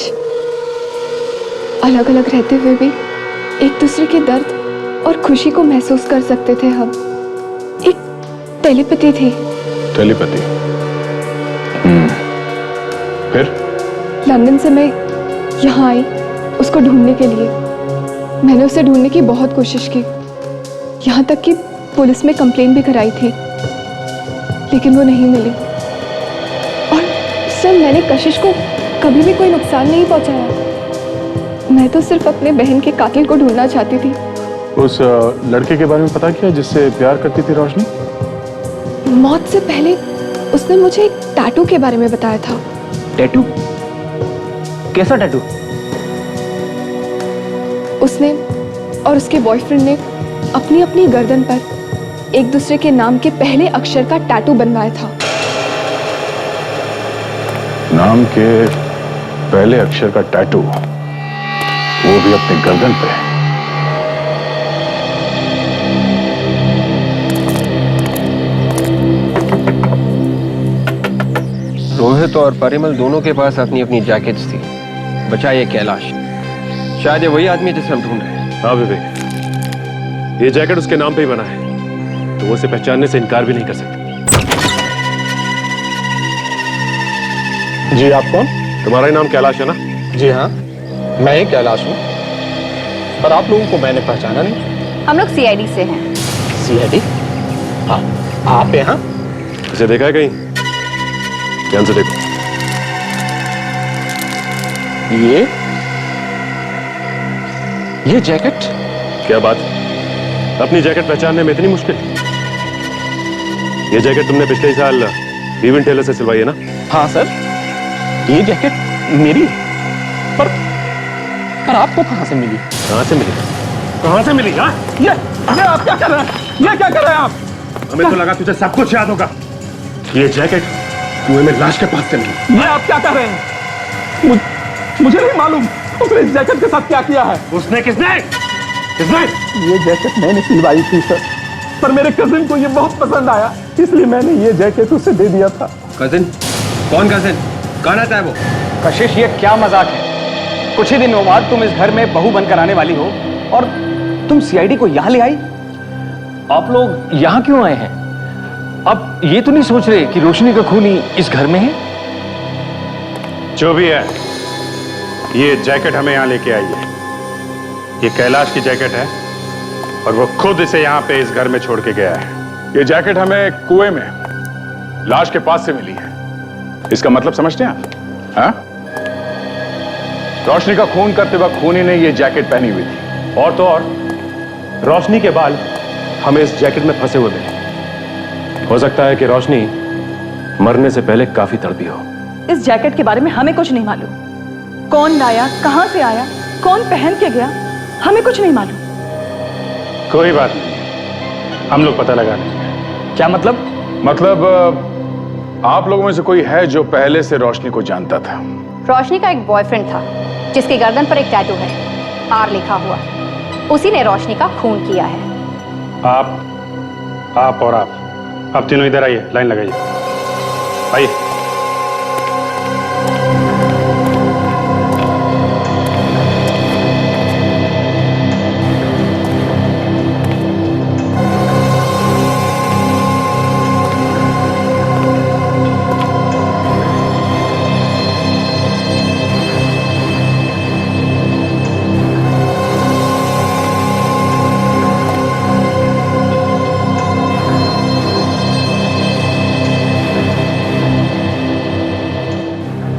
अलग अलग रहते हुए भी एक दूसरे के दर्द और खुशी को महसूस कर सकते थे हम। एक टेलीपैथी थी। टेलीपैथी? फिर? लंदन से मैं यहाँ आई उसको ढूंढने के लिए। मैंने उसे ढूंढने की बहुत कोशिश की, यहाँ तक कि पुलिस में कंप्लेन भी कराई थी, लेकिन वो नहीं मिली। और सर, मैंने कशिश को कभी भी कोई नुकसान नहीं पहुंचाया। मैं तो सिर्फ अपने बहन के कातिल को ढूंढना चाहती थी। उस लड़के के बारे में पता किया जिससे प्यार करती थी रोशनी? मौत से पहले उसने मुझे एक टैटू के बारे में बताया था। टैटू? कैसा टैटू? उसने और उसके बॉयफ्रेंड ने अपनी अपनी गर्दन पर एक दूसरे के नाम के पहले अक्षर का टैटू बनवाया था। नाम के पहले अक्षर का टैटू, वो भी अपने गर्दन पे? रोहित और परिमल दोनों के पास अपनी अपनी जैकेट्स थी। बचा ये कैलाश, शायद ये वही आदमी है जिसे हम ढूंढ रहे हैं। हाँ विवेक, ये जैकेट उसके नाम पे ही बना है, तो वो उसे पहचानने से इनकार भी नहीं कर सकते। जी, आप कौन? तुम्हारा ही नाम कैलाश है ना? जी हाँ, मैं ही कैलाश हूँ, पर आप लोगों को मैंने पहचाना नहीं। हम लोग सीआईडी से हैं। सीआईडी? हाँ, आप यहाँ? इसे देखा है कहीं? ध्यान से देखो। ये जैकेट? क्या बात, अपनी जैकेट पहचानने में इतनी मुश्किल? ये जैकेट तुमने पिछले साल रीवन टेलर से सिलवाई है ना? हाँ सर, ये जैकेट मेरी। पर आपको कहाँ से मिली? कहाँ से मिली? कहाँ से मिली? हाँ? ये आप क्या कर रहे हैं? ये क्या कर रहे हैं आप? हमें तो लगा तुझे सब कुछ याद होगा। ये जैकेट कुएं में लाश के पास से मिली। ये आप क्या कर रहे हैं? मुझे नहीं मालूम उसने इस जैकेट के साथ क्या किया है। उसने? किसने? ये जैकेट मैंने सिलवाई थी सर, पर मेरे कजिन को ये बहुत पसंद आया, इसलिए मैंने ये जैकेट उसे दे दिया था। कजिन? कौन कजिन? कौन आता है वो? कशिश, ये क्या मजाक है? कुछ ही दिनों बाद तुम इस घर में बहू बनकर आने वाली हो और तुम सीआईडी को यहाँ ले आई? आप लोग यहाँ क्यों आए हैं? अब ये तो नहीं सोच रहे कि रोशनी का खूनी इस घर में है? जो भी है, ये जैकेट हमें यहाँ लेके आई है। ये कैलाश की जैकेट है और वो खुद इसे यहाँ पे इस घर में छोड़ के गया है। ये जैकेट हमें कुएं में लाश के पास से मिली है। इसका मतलब समझते हैं आप? हाँ? रोशनी का खून करते वक्त खूनी ने ये जैकेट पहनी हुई थी। और तो और रोशनी के बाल हमें इस जैकेट में फंसे हुए मिले। हो सकता है कि रोशनी मरने से पहले काफी तड़पी हो। इस जैकेट के बारे में हमें कुछ नहीं मालूम। कौन लाया, कहां से आया, कौन पहन के गया, हमें कुछ नहीं मालूम। कोई बात नहीं, हम लोग पता लगा लेंगे। क्या मतलब? मतलब आप लोगों में से कोई है जो पहले से रोशनी को जानता था? रोशनी का एक बॉयफ्रेंड था जिसकी गर्दन पर एक टैटू है, आर लिखा हुआ। उसी ने रोशनी का खून किया है। आप और आप तीनों इधर आइए, लाइन लगाइए, आइए।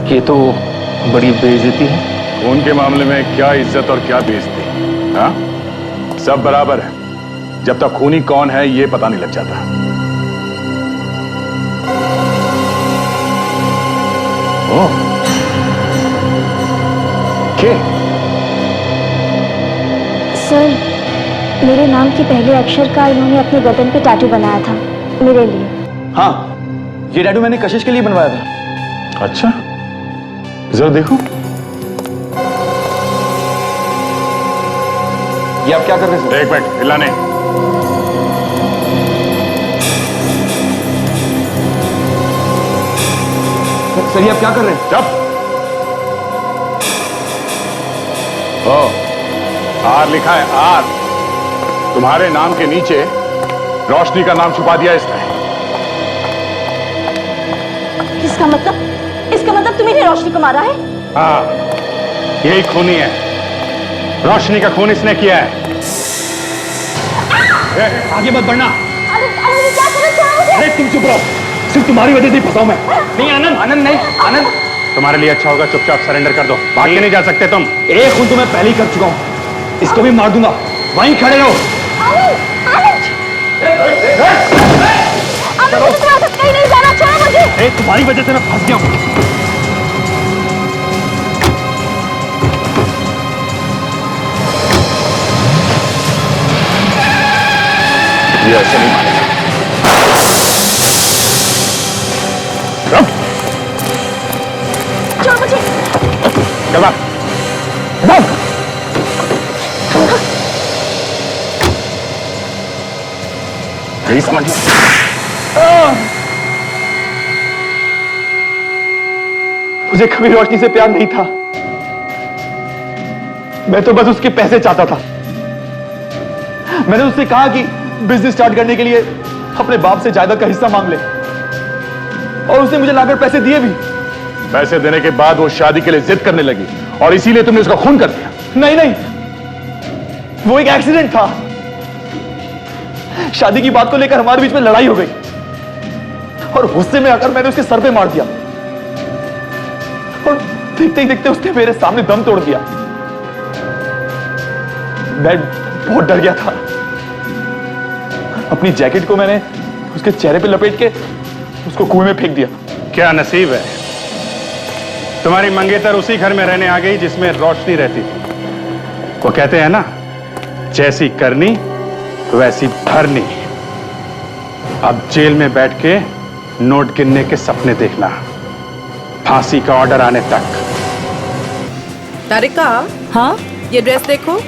ये तो बड़ी बेइज्जती है। खून के मामले में क्या इज्जत और क्या बेइज्जती? हाँ, सब बराबर है जब तक खूनी कौन है ये पता नहीं लग जाता। ओह, के? सर, मेरे नाम के पहले अक्षर का इन्होंने अपने गर्दन पे टैटू बनाया था मेरे लिए। हाँ, ये टैटू मैंने कशिश के लिए बनवाया था। अच्छा, जरा देखो। ये आप क्या कर रहे हैं सर? एक मिनट, हिला नहीं। सर ये आप क्या कर रहे हैं? चुप। ओ, आर लिखा है, आर। तुम्हारे नाम के नीचे रोशनी का नाम छुपा दिया इसने। इसका मतलब तुम्हें रोशनी को मारा है? हाँ, यही खूनी है। रोशनी का खून इसने किया है। आगे मत बढ़ना। क्या करो? अरे तुम चुप रहो, सिर्फ तुम्हारी वजह से फंसा हूं मैं। नहीं आनंद, आनंद नहीं, आनंद। तुम्हारे लिए अच्छा होगा चुपचाप सरेंडर कर दो, भाग के नहीं जा सकते तुम। एक खून तो मैं पहले ही कर चुका हूं, इसको भी मार दूंगा। वहीं खड़े रहो। कहीं नहीं जाना, छोड़ो मुझे। तुम्हारी वजह से मैं फंस गया हूं। ये ऐसे नहीं मानेगा। छोड़ मुझे। चला। यही समझ लो। मुझे कभी रोशनी से प्यार नहीं था। मैं तो बस उसके पैसे चाहता था। मैंने उससे कहा कि बिजनेस स्टार्ट करने के लिए अपने बाप से जायदाद का हिस्सा मांग ले, और उसने मुझे लाकर पैसे दिए भी। पैसे देने के बाद वो शादी के लिए जिद करने लगी और इसीलिए तुमने उसका खून कर दिया। नहीं नहीं, वो एक एक्सीडेंट था। शादी की बात को लेकर हमारे बीच में लड़ाई हो गई और गुस्से में आकर मैंने उसके सर पे मार दिया, और देखते ही देखते उसने मेरे सामने दम तोड़ दिया। मैं बहुत डर गया था। अपनी जैकेट को मैंने उसके चेहरे पे लपेट के उसको कुएं में फेंक दिया। क्या नसीब है, तुम्हारी मंगेतर उसी घर में रहने आ गई जिसमें रोशनी रहती थी। वो कहते हैं ना, जैसी करनी वैसी भरनी। अब जेल में बैठ के नोट गिनने के सपने देखना, फांसी का ऑर्डर आने तक। तारिका, हाँ, ये ड्रेस देखो।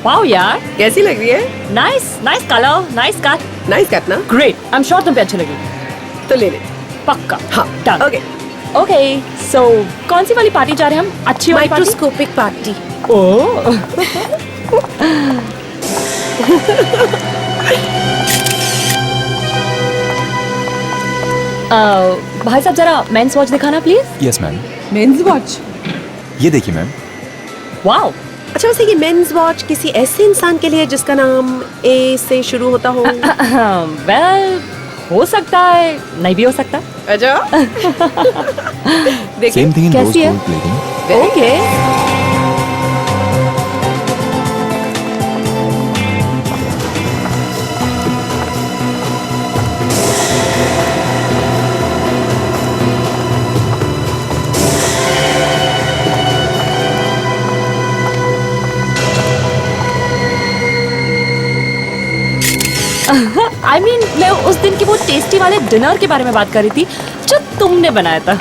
वाओ यार, कैसी लग रही है? Nice nice colour, nice cut. Nice cut ना? ग्रेट, आई एम श्योर तुम पे अच्छी लगेगी। तो ले ले। पक्का। हाँ, डन। ओके ओके, सो कौन सी वाली पार्टी जा रहे हैं हम? अच्छी वाली पार्टी? Microscopic party. ओह भाई साहब जरा मेंस वॉच दिखाना please. Yes ma'am. Men's watch? ये देखिए मैम। वाओ। अच्छा, वैसे ये मेंस वॉच किसी ऐसे इंसान के लिए है जिसका नाम ए से शुरू होता हो? वेल, हो सकता है, नहीं भी हो सकता। अच्छा। सेम थिंग इन कैसी है? ओके। I mean, मैं उस दिन की वो टेस्टी वाले डिनर के बारे में बात कर रही थी जो तुमने बनाया था।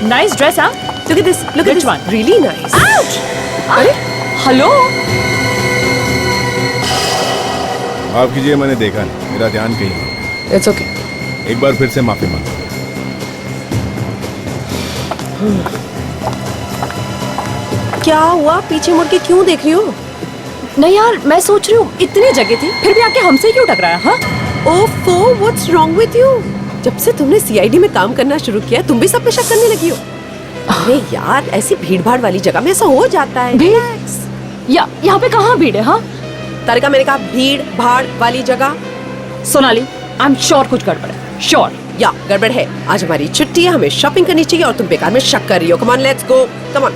नाइस ड्रेस, हाँ? Look at this, look at this one. Really nice. Ouch! अरे, हेलो? माफ कीजिए, मैंने देखा नहीं, मेरा ध्यान कहीं है। It's okay. एक बार फिर से माफी मांगो। क्या हुआ? पीछे मुड़ के क्यों देख रही हो? नहीं यार, मैं सोच रही हूँ इतनी जगह थी, फिर भी आके हमसे क्यों टकराया? हाँ? ओफो, व्हाट्स रॉन्ग विद यू? जब से तुमने सीआईडी में काम करना शुरू किया, तुम भी सब पे शक करने लगी हो। अरे यार, ऐसी भीड़-भाड़ वाली जगह में ऐसा हो जाता है। यहाँ पे कहाँ भीड़ है? हाँ? तारिका, मैंने कहा भीड़-भाड़ वाली जगह। सोनाली, आई एम श्योर कुछ गड़बड़ है। श्योर। या गड़बड़ है। आज हमारी छुट्टी है, हमें शॉपिंग करनी चाहिए और तुम बेकार में शक कर रही हो। Come on, let's go. Come on.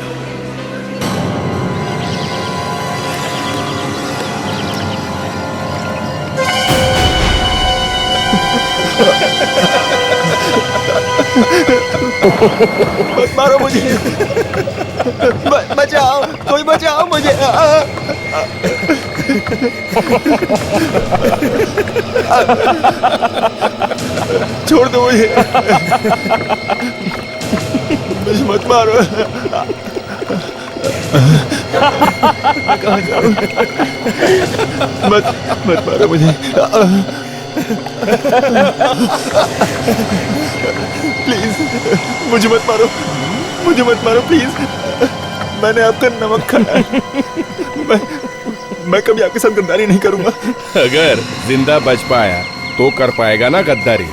मत मारो मुझे। बचाओ, कोई बचाओ मुझे। छोड़ दो मुझे। मुझे मत मारो। कहाँ जाऊँ? मत मारो मुझे। प्लीज, मुझे मत मारो। मुझे मत मारो प्लीज। मैंने आपका नमक खाया है। मैं कभी आपके साथ गद्दारी नहीं करूंगा। अगर जिंदा बच पाया तो कर पाएगा ना गद्दारी।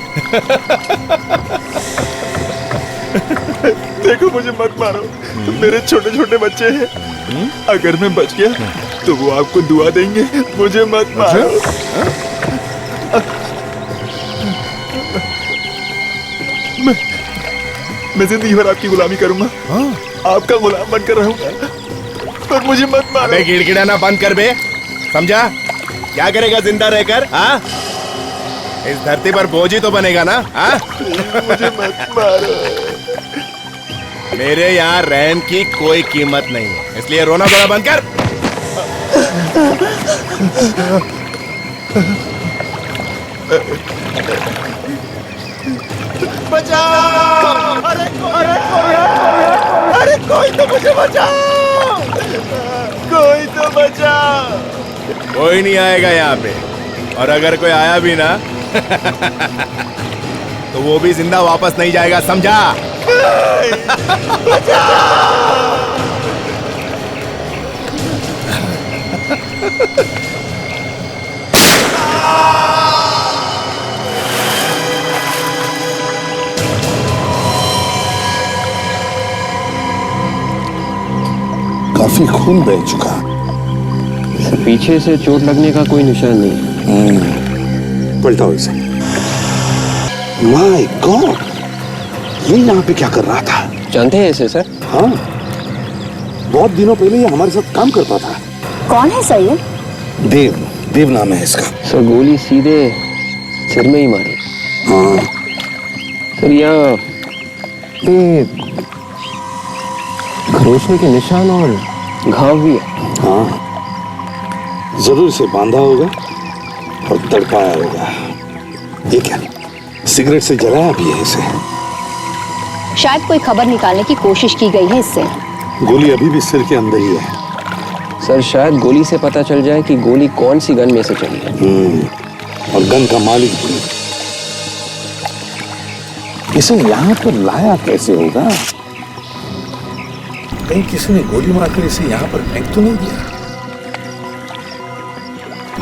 देखो, मुझे मत मारो। मेरे छोटे छोटे बच्चे हैं। अगर मैं बच गया तो वो आपको दुआ देंगे। मुझे मत मारो। मैं जिंदगी भर आपकी गुलामी करूंगा। आपका गुलाम बनकर रहूंगा, पर मुझे मत मारो। अबे गिड़गिड़ाना बंद कर बे, समझा? क्या करेगा जिंदा रहकर? हाँ? इस धरती पर बोझ ही तो बनेगा ना? हाँ? मुझे मत मारो। मेरे यहाँ रहन की कोई कीमत नहीं है, इसलिए रोना धोना बंद कर। बचाओ! अरे कोई तो मुझे बचाओ! कोई तो बचाओ! कोई नहीं आएगा यहाँ पे, और अगर कोई आया भी ना तो वो भी जिंदा वापस नहीं जाएगा, समझा? काफी खून बह चुका। पीछे से चोट लगने का कोई निशान नहीं। पलटाओ इसे। माय गॉड, ये यहाँ पे क्या कर रहा था? जानते हैं इसे सर? हाँ, बहुत दिनों पहले ये हमारे साथ काम करता था। कौन है सर ये? देव नाम है इसका। सर गोली सीधे सिर में ही मारी। हाँ सर, यहाँ पे खरोचने के निशान और घाव भी है। हाँ, जरूर से बांधा होगा और तड़पाया होगा। ये क्या, सिगरेट से जलाया भी है इसे? शायद कोई खबर निकालने की कोशिश की गई है इससे। गोली अभी भी सिर के अंदर ही है। सर, शायद गोली से पता चल जाए कि गोली कौन सी गन में से चली है। और गन का मालिक भी। इसे यहाँ पर लाया कैसे होगा? कहीं किसी ने गोली मारकर इसे यहाँ पर फेंक तो नहीं दिया?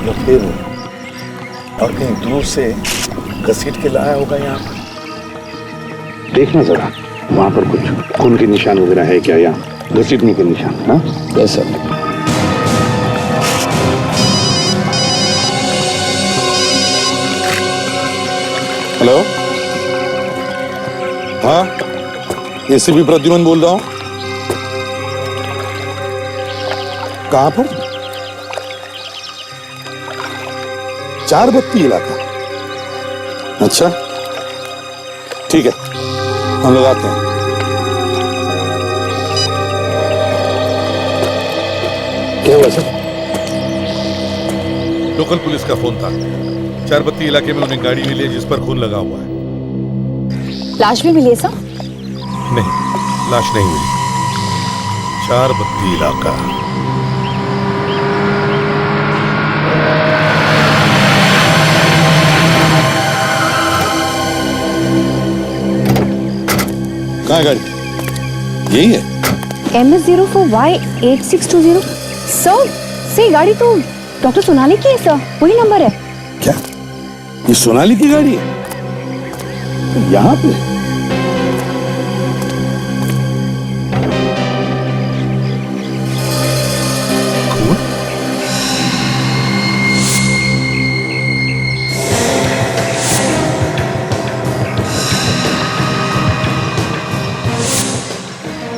या फिर और कहीं दूर से घसीट के लाया होगा यहाँ पर। देखना जरा वहां पर कुछ खून के निशान वगैरह है क्या, या घसीटने के निशान? हाँ यस सर। हेलो, हाँ एसीपी प्रद्युमन बोल रहा हूँ। कहाँ पर? चार बत्ती इलाका। अच्छा ठीक है, हम लोग आते हैं। क्या हुआ सर? लोकल पुलिस का फोन था। चारबत्ती इलाके में उन्हें गाड़ी मिली है जिस पर खून लगा हुआ है। लाश भी मिली है सर? नहीं, लाश नहीं मिली। चारबत्ती इलाका। कहाँ है गाड़ी? यही है। MS04Y8620। सर, से गाड़ी तो डॉक्टर सोनाली की है सर, वही नंबर है। क्या ये सोनाली की गाड़ी है यहाँ पे?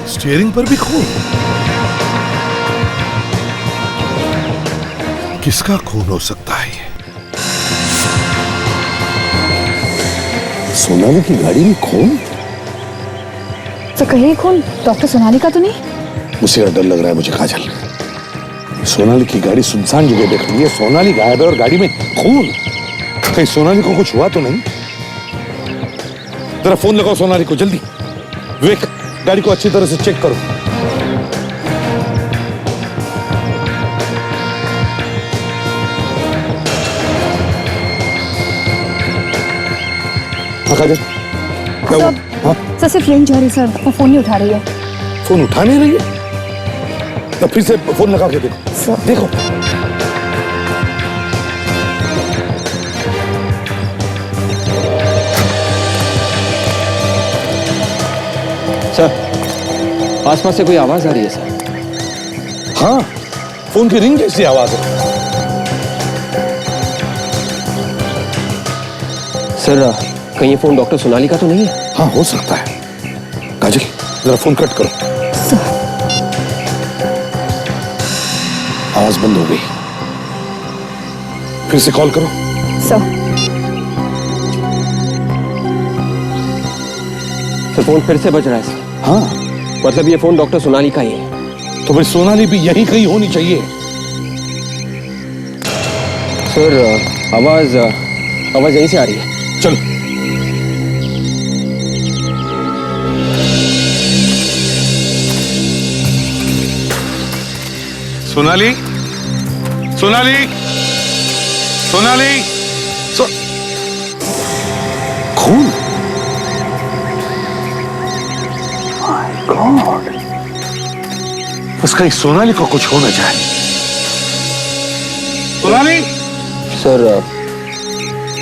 स्टीयरिंग पर भी खून? किसका खून हो सकता है ये? सोनाली की गाड़ी में खून? तो कहीं खून डॉक्टर सोनाली का तो नहीं? उसे डर लग रहा है मुझे काजल। सोनाली की गाड़ी सुनसान जगह देख रही है, सोनाली गायब है और गाड़ी में खून। कहीं सोनाली को कुछ हुआ तो नहीं? जरा फोन लगाओ सोनाली को जल्दी। विवेक, गाड़ी को अच्छी तरह से चेक करो। काजल, क्या हुआ? हाँ? सर सिर्फ रिंग जा रही सर, वो फोन नहीं उठा रही है। फोन उठा नहीं रही है? तो फिर से फोन लगा के देखो। देखो सर, आसपास से कोई आवाज आ रही है सर। हाँ, फोन की रिंग जैसी आवाज है। सर, कहीं ये फोन डॉक्टर सोनाली का तो नहीं है? हाँ, हो सकता है। काजल, जरा फोन कट करो। आवाज बंद हो गई, फिर से कॉल करो। सर फोन फिर से बज रहा है सर। हाँ, मतलब ये फोन डॉक्टर सोनाली का ही है। तो भाई सोनाली भी यही कहीं होनी चाहिए। सर, आवाज यहीं से आ रही है। चलो। सोनाली, सोनाली, सोनाली, खून। माय गॉड, बस कहीं सोनाली को कुछ हो न जाए। सोनाली। सर,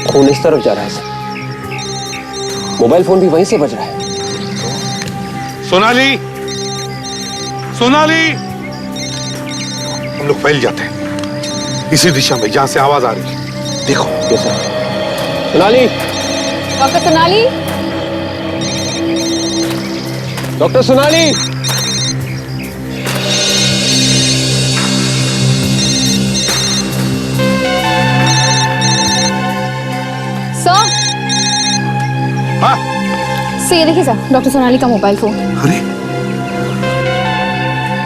खून इस तरफ जा रहा है सर। मोबाइल फोन भी वहीं से बज रहा है। सोनाली, सोनाली। हम लोग फैल जाते हैं इसी दिशा में जहां से आवाज आ रही है। देखो। Sonali, doctor Sonali, doctor Sonali. Sir. हाँ? सर, ये देखिए सर, डॉक्टर सोनाली का मोबाइल फोन। अरे,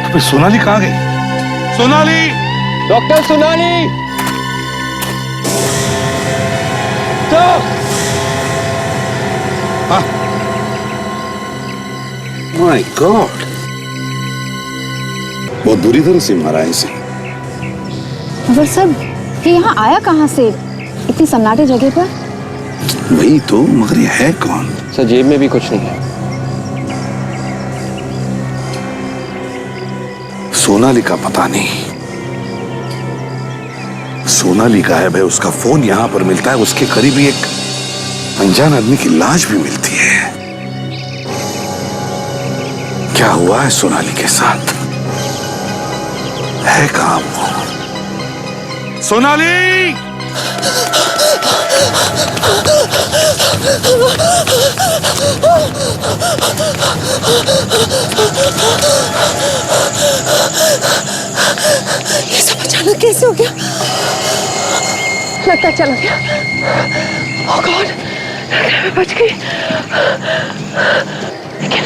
तो फिर सोनाली कहाँ गई? Sonali, doctor Sonali. My God, बहुत बुरी तरह से मारा है इसे। मगर सर, ये यहाँ आया कहाँ से इतनी सन्नाटे जगह पर? वही तो, मगर ये है कौन? सर, जेब में भी कुछ नहीं है। सोनाली का पता नहीं। सोनाली गायब है, उसका फोन यहां पर मिलता है, उसके करीब ही एक अनजान आदमी की लाश भी मिलती है। क्या हुआ है सोनाली के साथ? है कहां वो? सोनाली! ये सब अचानक कैसे हो गया? लगता है चला गया। ओह गॉड, मैं बच गई। लेकिन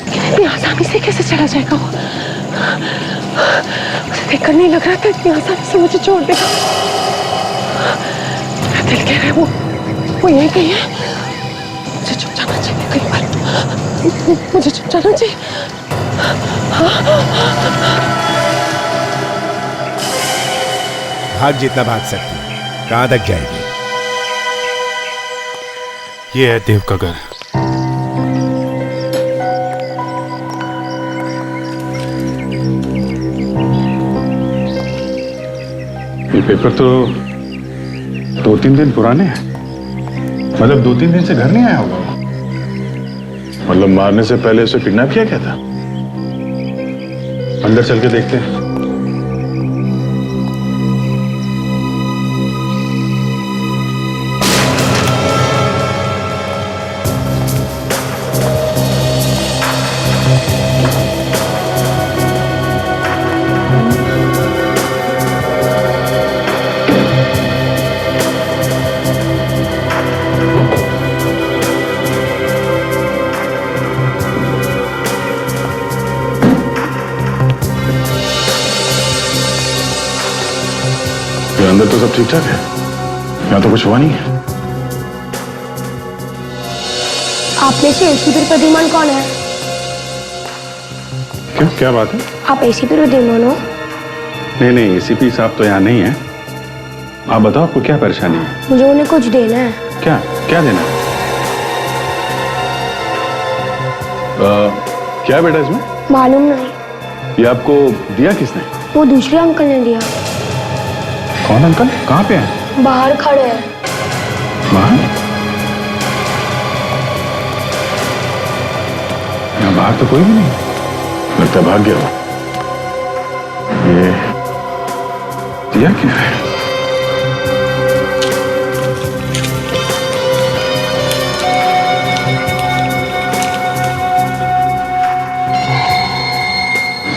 इतनी आसानी से कैसे चला जाएगा वो? उसे देखकर नहीं लग रहा था इतनी आसानी से मुझे छोड़ देगा। मेरा दिल कह रहा है वो यही कहीं है। मुझे छुप जाना चाहिए कहीं पर। मुझे छुप जाना चाहिए। भाग जितना भाग सकती है, कहां तक जाएगी? ये है देव का घर। ये पेपर तो 2-3 दिन पुराने हैं। मतलब 2-3 दिन से घर नहीं आया होगा। मतलब मारने से पहले उसे किडनैप किया क्या था? अंदर चल के देखते हैं। अंदर तो सब ठीक ठाक है, यहाँ तो कुछ हुआ नहीं है। आप में से एसीपी प्रद्युमन कौन है? क्यों, क्या बात है? आप एसीपी प्रद्युमन हो? नहीं, एसीपी साहब तो यहाँ नहीं है। आप बताओ, आपको क्या परेशानी है? मुझे उन्हें कुछ देना है। क्या देना है? क्या बेटा इसमें? मालूम नहीं। ये आपको दिया किसने? वो दूसरे अंकल ने दिया। कौन अंकल? कहाँ पे हैं? बाहर खड़े हैं। बाहर? यहाँ बाहर तो कोई भी नहीं, लगता है भाग गया हो। ये दिया क्या है?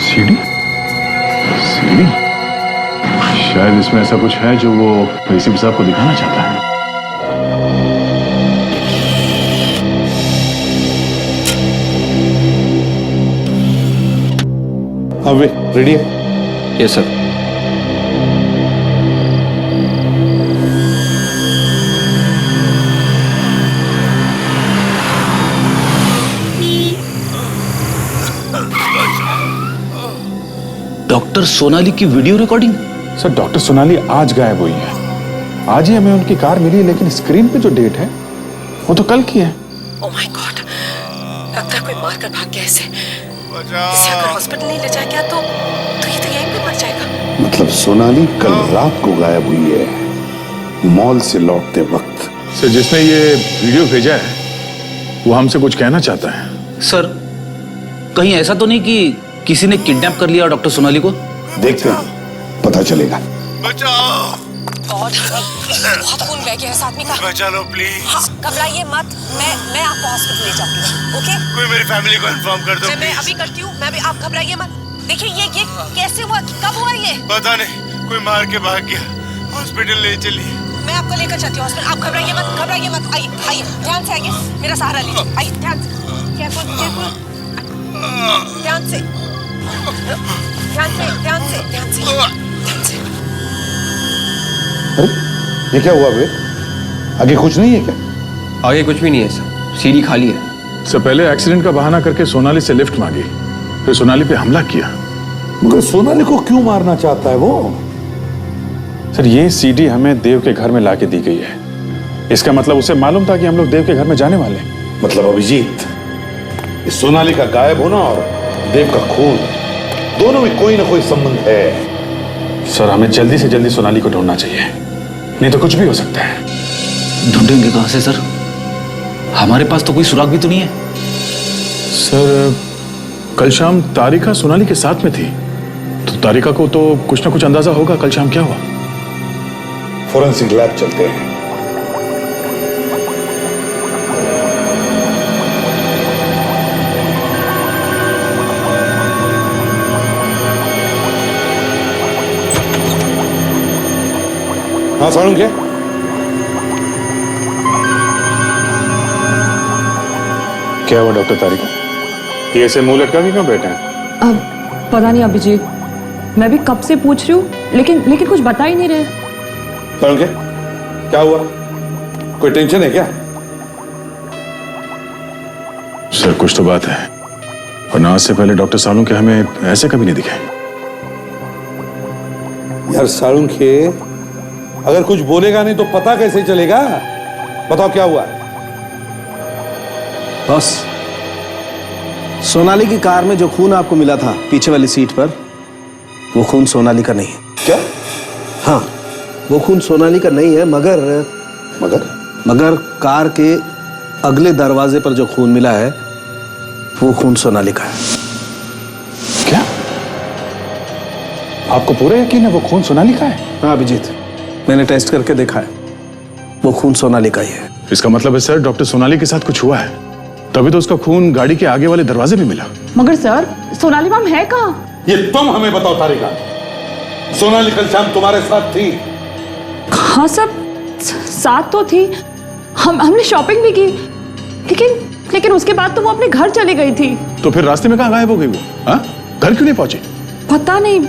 सीढ़ी? शायद इसमें ऐसा कुछ है जो वो एसीपी साहब को दिखाना चाहता है। हाँ वे रेडी है? Yes sir. डॉक्टर सोनाली की video recording? Sir, doctor Sonali आज गायब हुई है। आज ही हमें उनकी कार मिली है, लेकिन स्क्रीन पे जो डेट है वो तो कल की है। ओह माय गॉड, लगता है कोई मार कर भाग गया इसे। इसे अगर हॉस्पिटल नहीं ले जाया गया तो ये तो यहीं पे मर जाएगा। मतलब सोनाली कल रात को गायब हुई है, मॉल से लौटते वक्त। सर, जिसने ये वीडियो भेजा है वो हमसे कुछ कहना चाहता है। सर, कहीं ऐसा तो नहीं कि किसी ने किडनैप कर लिया डॉक्टर सोनाली को? देखते हैं, पता चलेगा। गॉड, बहुत खून बह गया है इस आदमी का। बचा लो प्लीज। हाँ, घबराइए मत, मैं आपको हॉस्पिटल ले जाऊंगी। ओके? कोई मेरी फैमिली को इन्फॉर्म कर दो। मैं अभी करती हूँ। आप घबराइए मत। देखिए ये कैसे हुआ, कब हुआ ये? पता नहीं, कोई मार के भाग गया। हॉस्पिटल ले चलिए। मैं आपको लेकर चलती हूँ हॉस्पिटल। आप घबराइए मत। आइए, ध्यान से आइए। मेरा सहारा लीजिए। आइए, ध्यान से। केयरफुल। ध्यान से। अरे ये क्या हुआ बे? आगे कुछ नहीं है क्या? आगे कुछ भी नहीं है सर, सीढ़ी खाली है। सर, पहले एक्सीडेंट का बहाना करके सोनाली से लिफ्ट मांगी, फिर सोनाली पे हमला किया। मगर सोनाली को क्यों मारना चाहता है वो? सर, ये सीडी हमें देव के घर में लाके दी गई है। इसका मतलब उसे मालूम था कि हम लोग देव के घर में जाने वाले हैं। मतलब अभिजीत, इस सोनाली का गायब होना और देव का खून, दोनों में कोई ना कोई संबंध है। सर हमें जल्दी से जल्दी सोनाली को ढूंढना चाहिए, नहीं तो कुछ भी हो सकता है। ढूंढेंगे कहां से सर? हमारे पास तो कोई सुराग भी तो नहीं है। सर कल शाम तारिका सोनाली के साथ में थी, तो तारिका को तो कुछ ना कुछ अंदाजा होगा कल शाम क्या हुआ। फोरेंसिक लैब चलते हैं। हाँ सारुण क्या? क्या हुआ डॉक्टर तारिका? ये ऐसे मुंह लटका के क्यों बैठे हैं? अब पता नहीं अभिजीत, मैं भी कब से पूछ रही हूँ, लेकिन कुछ बता ही नहीं रहे। सारुण क्या हुआ? कोई टेंशन है क्या? सर कुछ तो बात है, वरना आज से पहले डॉक्टर सालुन के हमें ऐसे कभी नहीं दिखे। यार सारुण के अगर कुछ बोलेगा नहीं तो पता कैसे चलेगा? बताओ क्या हुआ? बस सोनाली की कार में जो खून आपको मिला था पीछे वाली सीट पर, वो खून सोनाली का नहीं है। क्या? हाँ, वो खून सोनाली का नहीं है, मगर मगर कार के अगले दरवाजे पर जो खून मिला है वो खून सोनाली का है। क्या? आपको पूरा यकीन है वो खून सोनाली का है? हाँ अभिजीत, मैंने टेस्ट करके देखा है, वो खून सोनाली का ही है। इसका मतलब है सर डॉक्टर सोनाली के साथ कुछ हुआ है, तभी तो उसका खून गाड़ी के आगे वाले दरवाजे में मिला। मगर सर सोनाली मैम है कहाँ? ये तुम हमें बताओ तारिका, सोनाली कल शाम तुम्हारे साथ थी? हाँ सर, साथ तो थी, हमने शॉपिंग भी की, लेकिन उसके बाद तो वो अपने घर चली गई थी। तो फिर रास्ते में कहाँ गायब हो गई वो? हाँ? घर क्यों नहीं पहुंची? पता नहीं,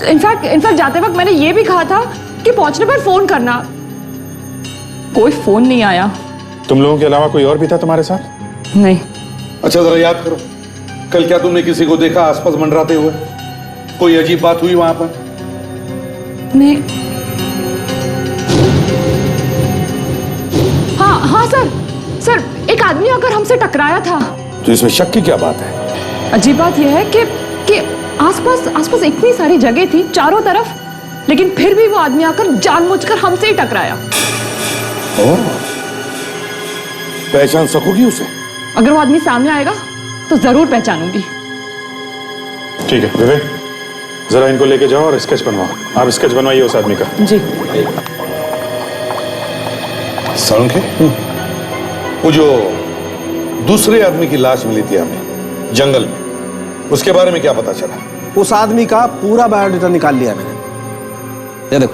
इनफैक्ट जाते वक्त मैंने ये भी कहा था कि पहुंचने पर फोन करना, कोई फोन नहीं आया। तुम लोगों के अलावा कोई और भी था तुम्हारे साथ? नहीं। अच्छा जरा याद करो, कल क्या तुमने किसी को देखा आसपास मंडराते हुए? कोई अजीब बात हुई वहां पर? नहीं। हाँ सर, एक आदमी आकर हमसे टकराया था। तो इसमें शक की क्या बात है? अजीब बात यह है कि आसपास इतनी सारी जगह थी चारों तरफ, लेकिन फिर भी वो आदमी आकर जानबूझकर हमसे ही टकराया। पहचान सकोगी उसे? अगर वो आदमी सामने आएगा तो जरूर पहचानूंगी। ठीक है विवेक, जरा इनको लेके जाओ और स्केच बनवाओ। आप स्केच बनवाइए उस आदमी का। जी। सारुण के वो जो दूसरे आदमी की लाश मिली थी हमें जंगल में, उसके बारे में क्या पता चला? उस आदमी का पूरा बायोडाटा निकाल लिया मैंने। ये देखो,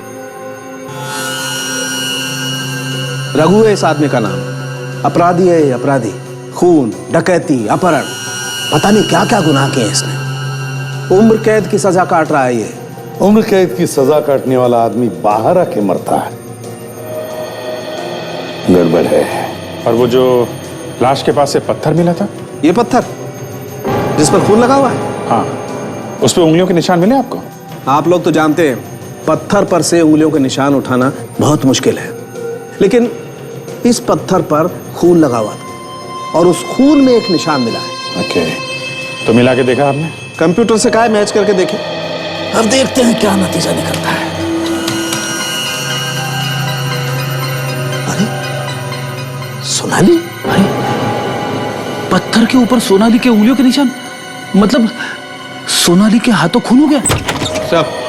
रघु है इस आदमी का नाम, अपराधी है, अपराधी, खून, डकैती, अपहरण, पता नहीं क्या क्या गुनाह किए इसने। उम्र कैद की सजा काट रहा है ये। उम्र कैद की सजा काटने वाला आदमी बाहर आके मरता है, गड़बड़ है। और वो जो लाश के पास से पत्थर मिला था, ये पत्थर जिस पर खून लगा हुआ है? हाँ, उस पर उंगलियों के निशान मिले आपको? आप लोग तो जानते हैं पत्थर पर से उंगलियों के निशान उठाना बहुत मुश्किल है, लेकिन इस पत्थर पर खून लगा हुआ था और उस खून में एक निशान मिला है। ओके, तो मिला के देखा आपने? कंप्यूटर से कहा मैच करके देखे, अब देखते हैं क्या नतीजा निकलता है। अरे सोनाली, अरे पत्थर के ऊपर सोनाली के उंगलियों के निशान, मतलब सोनाली के हाथों खून हो गया। सब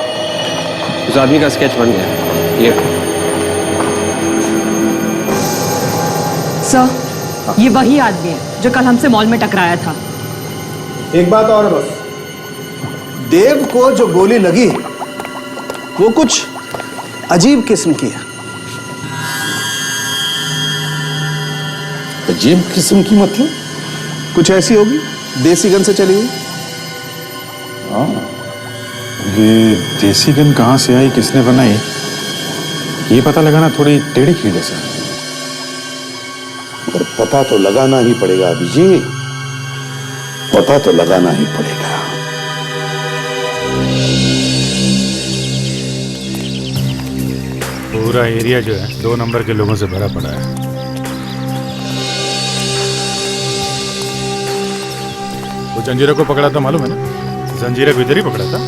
उस आदमी का स्केच बन गया। ये सर, ये वही आदमी है जो कल हमसे मॉल में टकराया था। एक बात और है बस, देव को जो गोली लगी वो कुछ अजीब किस्म की है। अजीब किस्म की मतलब? कुछ ऐसी होगी, देसी गन से चली हुई। ये देसी गन कहाँ से आई, किसने बनाई, ये पता लगाना थोड़ी टेढ़ी खीर जैसा। और पता तो लगाना ही पड़ेगा अभिजीत, पता तो लगाना ही पड़ेगा। पूरा एरिया जो है 2 नंबर के लोगों से भरा पड़ा है। वो जंजीरा को पकड़ा था मालूम है ना? जंजीरा को इधर ही पकड़ा था।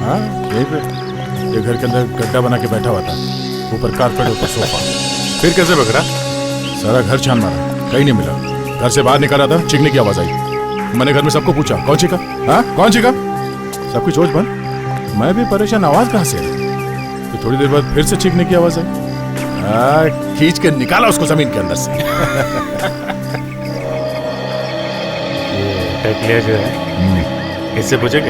हाँ यहीं पे। ये घर के अंदर गड्ढा बना के बैठा हुआ था, ऊपर कारपेट ऊपर सोफा। फिर कैसे पकड़ा? सारा घर छान मारा, कहीं नहीं मिला। घर से बाहर निकल रहा था, चीखने की आवाज आई। मैंने घर में सबको पूछा कौन चीखा, हाँ कौन चीखा? सब कुछ होश बंद। मैं भी परेशान, आवाज कहाँ से आई? तो थोड़ी देर बाद फिर से चीखने की आवाज आई। खींच के निकाला उसको जमीन के अंदर से। ये जो है इससे पूछेंगे?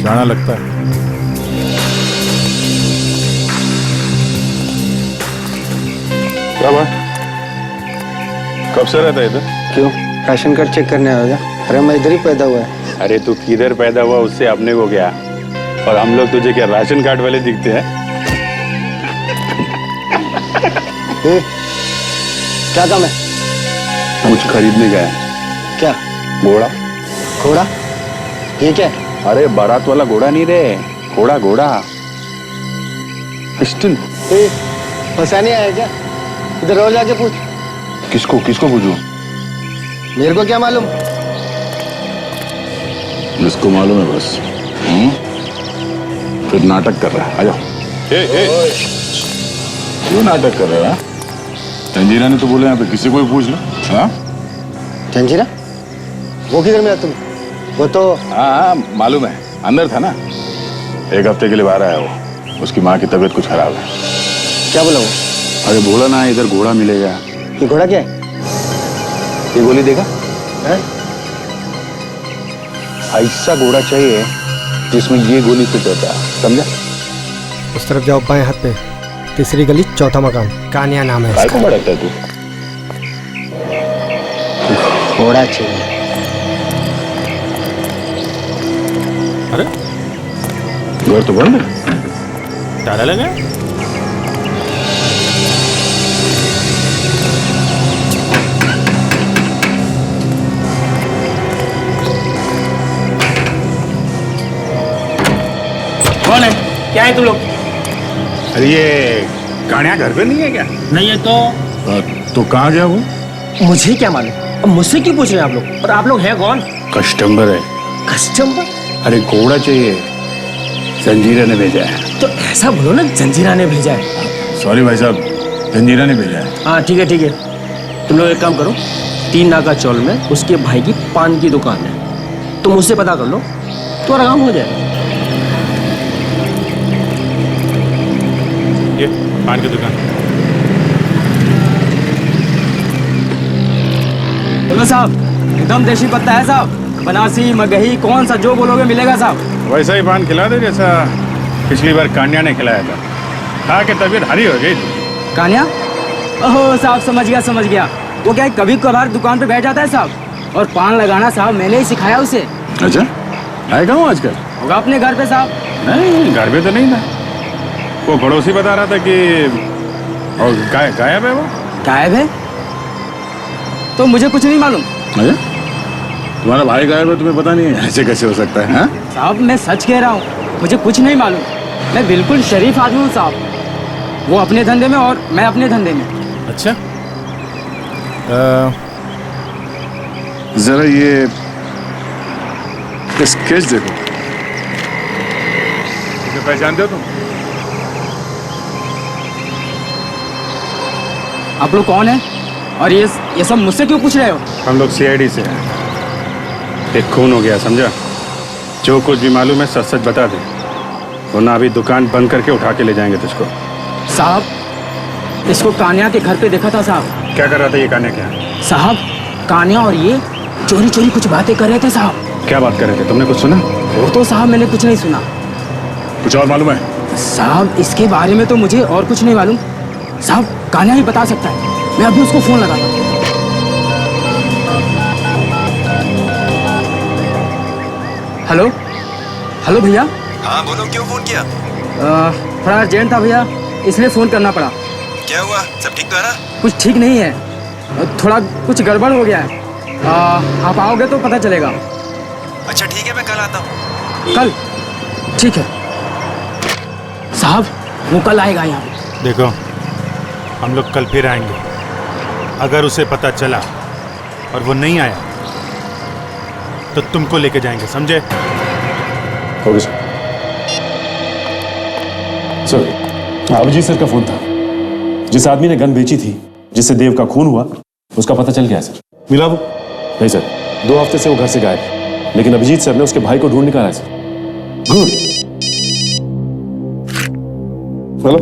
शाना लगता है। क्या बात? कब से रहता है इधर? क्यों, राशन कार्ड चेक करने आएगा? अरे मैं इधर ही पैदा हुआ है। अरे तू किधर पैदा हुआ उससे अपने को क्या, और हम लोग तुझे क्या राशन कार्ड वाले दिखते हैं? क्या काम है? कुछ खरीदने गया है। क्या? घोड़ा। घोड़ा? ये क्या है? अरे बारात वाला घोड़ा नहीं रे, घोड़ा घोड़ा। पिस्टल। फंसाने आया क्या? इधर रोज आके पूछ। किसको किसको पूछूं? मेरे को क्या मालूम? इसको मालूम है बस। फिर नाटक कर रहा है। आ जाओ। क्यों नाटक कर रहा है? जंजीरा ने तो बोला यहाँ पे किसी को भी पूछ लो। हाँ? जंजीरा? वो किधर मिला तुम? वो तो हाँ मालूम है, अंदर था ना। 1 हफ्ते के लिए बाहर आया वो। उसकी माँ की तबीयत कुछ खराब है। क्या बोला वो? अरे बोला ना इधर घोड़ा मिलेगा। ये घोड़ा क्या है? ये गोली देगा? ऐसा घोड़ा चाहिए जिसमें ये गोली फिट होता है, समझा? उस तरफ जाओ, बाएं हाथ पे, तीसरी गली, चौथा मकान, कानिया नाम है इसका। भड़कता है तू? घोड़ा चाहिए। अरे घर तो बंद है। ताला लगा? कौन है? क्या है तुम लोग? अरे ये कान्या घर पे नहीं है क्या? नहीं है तो कहाँ गया वो? मुझे क्या मालूम? अब मुझसे क्यों पूछ रहे हैं आप लोग? और आप लोग हैं कौन? कस्टमर है। कस्टमर? अरे घोड़ा चाहिए, जंजीरा ने भेजा है। तो ऐसा बोलो ना, जंजीरा ने भेजा है। सॉरी भाई साहब, जंजीरा ने भेजा है। हाँ ठीक है ठीक है। तुम लोग एक काम करो, 3 नाका चौल में उसके भाई की पान की दुकान है, तुम उससे पता कर लो, तुम्हारा काम हो जाएगा। ये पान की दुकान। बोलो साहब, एकदम देसी पत्ता है साहब, बनारसी मगही कौन सा जो बोलोगे मिलेगा साहब। वैसा ही पान खिला दे जैसा पिछली बार कान्या ने खिलाया था। खा के तबीयत हरी हो गई थी। कान्या? ओहो साहब, समझ गया। वो क्या है, कभी कभार दुकान पे बैठ जाता है साहब, और पान लगाना साहब मैंने ही सिखाया उसे। अच्छा, आएगा हूँ आजकल? होगा अपने घर पे साहब। नहीं, घर पे तो नहीं था। वो पड़ोसी बता रहा था कि और गायब है। वो गायब है? तो मुझे कुछ नहीं मालूम। अच्छा, तुम्हारा भाई गायब है, तुम्हें पता नहीं है? ऐसे कैसे हो सकता है? साहब मैं सच कह रहा हूँ, मुझे कुछ नहीं मालूम। मैं बिल्कुल शरीफ आदमी हूँ साहब, वो अपने धंधे में और मैं अपने धंधे में। अच्छा, जरा ये स्केच देखो। इसे पहचानते हो तुम? आप लोग कौन हैं? और ये सब मुझसे क्यों पूछ रहे हो? हम लोग CID से हैं। एक खून हो गया, समझा? जो कुछ भी मालूम है सच सच बता दे, वरना अभी दुकान बंद करके उठा के ले जाएंगे तुझको। साहब इसको कान्या के घर पे देखा था साहब। क्या कर रहा था ये कान्या? क्या साहब, कान्या और ये चोरी चोरी कुछ बातें कर रहे थे साहब। क्या बात कर रहे थे? तुमने कुछ सुना? वो तो साहब मैंने कुछ नहीं सुना। कुछ और मालूम है? साहब इसके बारे में तो मुझे और कुछ नहीं मालूम साहब, कान्या ही बता सकता है। मैं अभी उसको फोन लगाता हूँ। हेलो भैया। हाँ बोलो, क्यों फोन किया? थोड़ा अर्जेंट था भैया, इसलिए फोन करना पड़ा। क्या हुआ? सब ठीक तो है ना? कुछ ठीक नहीं है, थोड़ा कुछ गड़बड़ हो गया है। आप आओगे तो पता चलेगा। अच्छा ठीक है, मैं कल आता हूँ। कल? ठीक है साहब, वो कल आएगा यहाँ पे। देखो, हम लोग कल फिर आएंगे। अगर उसे पता चला और वो नहीं आया तो तुमको लेके जाएंगे, समझे? Okay sir. Sir, Abhijeet sir का फोन था। जिस आदमी ने गन बेची थी, जिससे देव का खून हुआ, उसका पता चल गया है सर। मिला वो? नहीं सर, 2 हफ्ते से वो घर से गायब है, लेकिन अभिजीत सर ने उसके भाई को ढूंढ निकाला है sir. Good. Hello,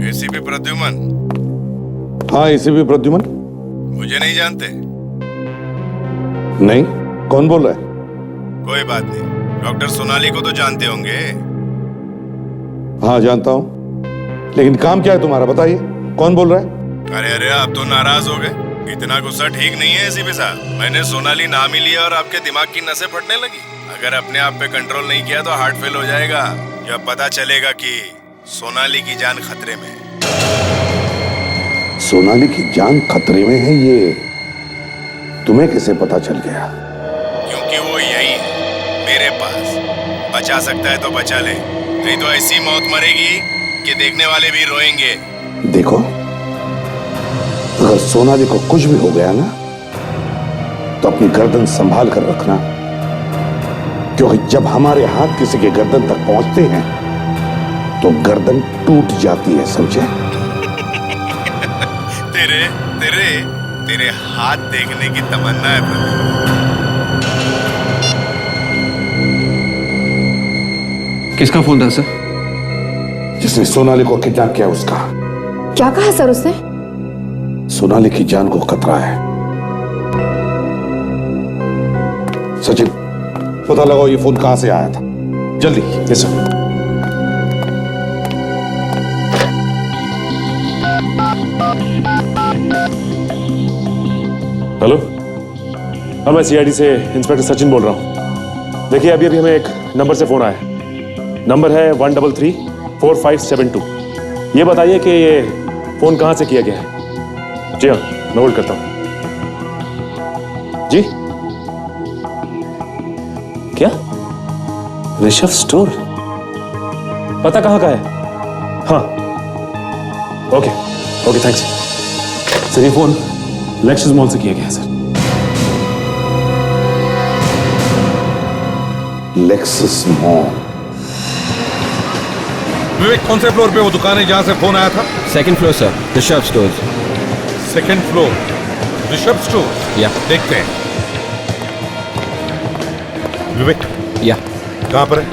ACP Pradyuman. हाँ एसीपी प्रद्युमन। मुझे नहीं जानते? नहीं, कौन बोल रहा है? कोई बात नहीं, डॉक्टर सोनाली को तो जानते होंगे। हाँ जानता हूँ, लेकिन काम क्या है तुम्हारा, बताइए कौन बोल रहा है? अरे अरे, आप तो नाराज हो गए। इतना गुस्सा ठीक नहीं है एसीपी साहब। मैंने सोनाली नाम ही लिया और आपके दिमाग की नसें फटने लगी। अगर अपने आप पे कंट्रोल नहीं किया तो हार्ट फेल हो जाएगा। जब पता चलेगा कि सोनाली की जान खतरे में। सोनाली की जान खतरे में है, ये तुम्हें कैसे पता चल गया? क्योंकि वो यही है मेरे पास। बचा सकता है तो बचा ले, नहीं तो ऐसी मौत मरेगी कि देखने वाले भी रोएंगे। देखो, अगर सोनाली को कुछ भी हो गया ना, तो अपनी गर्दन संभाल कर रखना, क्योंकि जब हमारे हाथ किसी के गर्दन तक पहुंचते हैं तो गर्दन टूट जाती है, समझे? तेरे तेरे तेरे हाथ देखने की तमन्ना है प्रदीप। किसका फोन था सर? जिसने सोनाली को किडनैप किया उसका। क्या कहा सर उसने? सोनाली की जान को खतरा है। सचिन, पता लगाओ ये फोन कहां से आया था, जल्दी। Yes sir. हेलो, हाँ मैं सीआईडी से इंस्पेक्टर सचिन बोल रहा हूँ। देखिए अभी हमें एक नंबर से फोन आया है। नंबर है 1334572। ये बताइए कि ये फोन कहाँ से किया गया है? जी हाँ, मैं होल्ड करता हूँ। जी क्या? ऋषभ स्टोर? पता कहाँ का है? हाँ ओके ओके, थैंक्स सर। ये फोन लेक्सस मॉल से किया गया है सर। Lexus mall? विवेक, कौन से फ्लोर पे वो दुकान है जहां से फोन आया था? Second floor sir, Rishabh stores. Second floor, Rishabh store. या देखते हैं। विवेक, या कहां पर है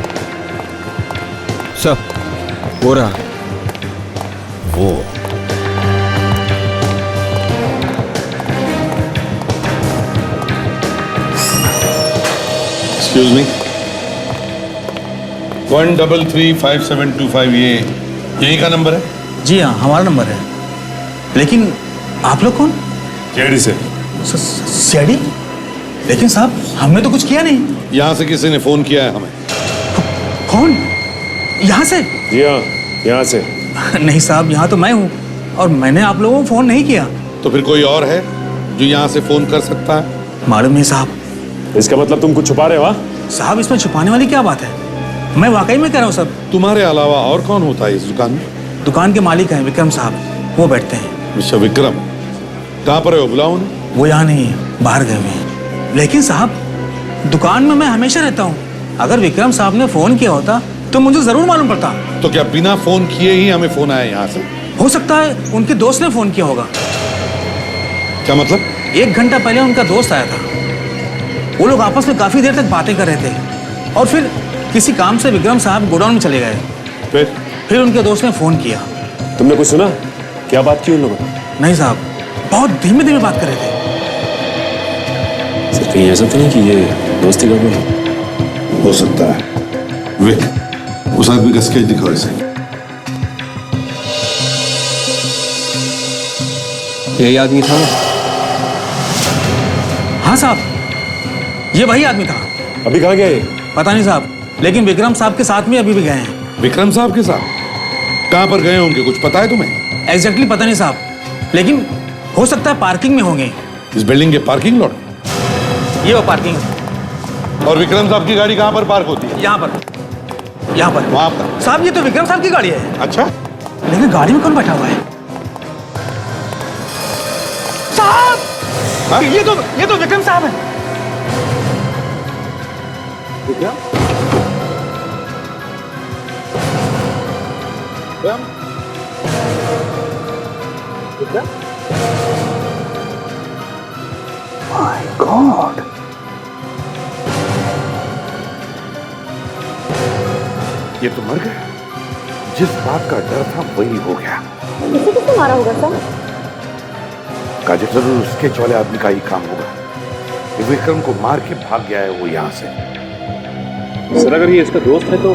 सर? वो रहा वो। एक्सक्यूज मी, 1335725, ये यही का नंबर है? जी हाँ, हमारा नंबर है। लेकिन आप लोग कौन? सीआईडी से। सीआईडी? लेकिन साहब हमने तो कुछ किया नहीं। यहां से किसी ने फोन किया है हमें। कौन? यहाँ से? जी हाँ, यहाँ से। नहीं साहब, यहाँ तो मैं हूँ और मैंने आप लोगों को फोन नहीं किया। तो फिर कोई और है जो यहाँ से फोन कर सकता है? मालूम नहीं साहब। इसका मतलब तुम कुछ छुपा रहे हो? साहब इसमें छुपाने वाली क्या बात है? मैं वाकई में कह रहा हूँ सब। तुम्हारे अलावा और कौन होता है इस दुकान में? दुकान के मालिक हैं विक्रम साहब, वो बैठते हैं। मिस्टर विक्रम, कहाँ पर है वो? बुलाओ उन्हें। वो यहाँ नहीं है, बाहर गए हुए हैं। लेकिन साहब दुकान में मैं हमेशा रहता हूँ। अगर विक्रम साहब ने फोन किया होता तो मुझे जरूर मालूम पड़ता। तो क्या बिना फोन किए ही हमें फोन आया यहाँ से? हो सकता है उनके दोस्त ने फोन किया होगा। क्या मतलब? 1 घंटा पहले उनका दोस्त आया था। वो लोग आपस में काफी देर तक बातें कर रहे थे और फिर किसी काम से विक्रम साहब गोडाउन में चले गए। फिर उनके दोस्त ने फोन किया। तुमने कुछ सुना? क्या बात की उन लोगों ने? नहीं साहब, बहुत धीमे धीमे बात कर रहे थे। सर कहीं ऐसा तो नहीं कि ये दोस्ती गड़बड़ हो सकता है। विक, उस आदमी का स्केच दिखाओ इसे। यही आदमी था? हाँ साहब, ये वही आदमी था। अभी कहाँ गया ये? पता नहीं साहब, लेकिन विक्रम साहब के साथ में अभी भी गए हैं। विक्रम साहब के साथ? कहाँ पर गए होंगे, कुछ पता है तुम्हें? एग्जैक्टली पता नहीं साहब, लेकिन हो सकता है पार्किंग में होंगे। इस बिल्डिंग के पार्किंग लॉट? ये वो पार्किंग। और विक्रम साहब की गाड़ी कहाँ पर पार्क होती है? यहाँ पर, यहाँ पर, वहाँ पर। साहब ये तो विक्रम साहब की गाड़ी है। अच्छा, लेकिन गाड़ी में कौन बैठा हुआ है? साहब हाँ? ये तो विक्रम साहब है। क्या? माय गॉड, ये तो मर गया। जिस बात का डर था वही हो गया। इसे किसने मारा होगा सर? काजल, जरूर उसके चौले आदमी का ही काम होगा। ये विक्रम को मार के भाग गया है वो यहाँ से। सर अगर ये इसका दोस्त है तो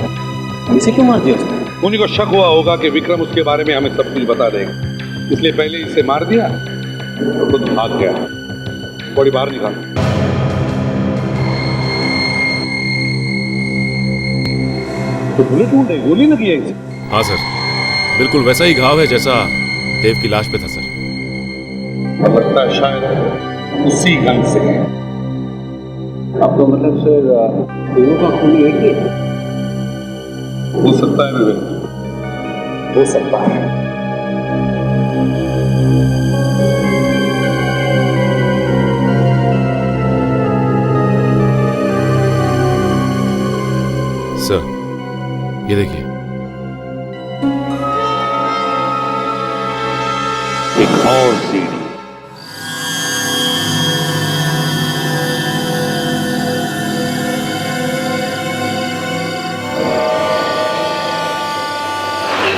इसे क्यों मार दिया उसने? उन्हीं को शक हुआ होगा कि विक्रम उसके बारे में हमें सब कुछ बता देगा, इसलिए पहले इसे मार दिया तो खुद भाग गया। बॉडी बाहर निकालो। तो गोली ढूंढ रही, गोली लगी है इसे। हाँ सर, बिल्कुल वैसा ही घाव है जैसा देव की लाश पे था सर। लगता है शायद उसी गन से है। आपका मतलब सर दोनों का खून एक ही है? हो सकता है विवेक, हो सकता है। सर ये देखिए, एक और सीढ़ी।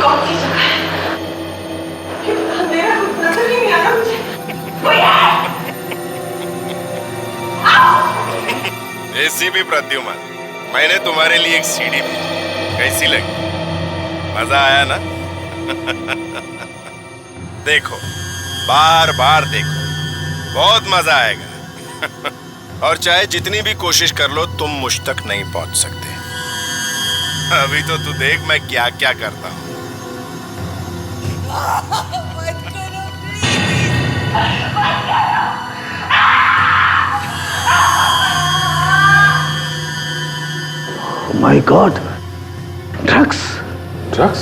कौन सी जगह है? अंधेरा कुछ नजर ही नहीं आ रहा मुझे। कोई है? एसीपी प्रद्युमन, मैंने तुम्हारे लिए एक सीडी भेजी, कैसी लगी? मजा आया ना? देखो, बार बार देखो, बहुत मजा आएगा। और चाहे जितनी भी कोशिश कर लो तुम मुझ तक नहीं पहुंच सकते। अभी तो तू देख मैं क्या क्या करता हूं। My God, drugs. ड्रग्स?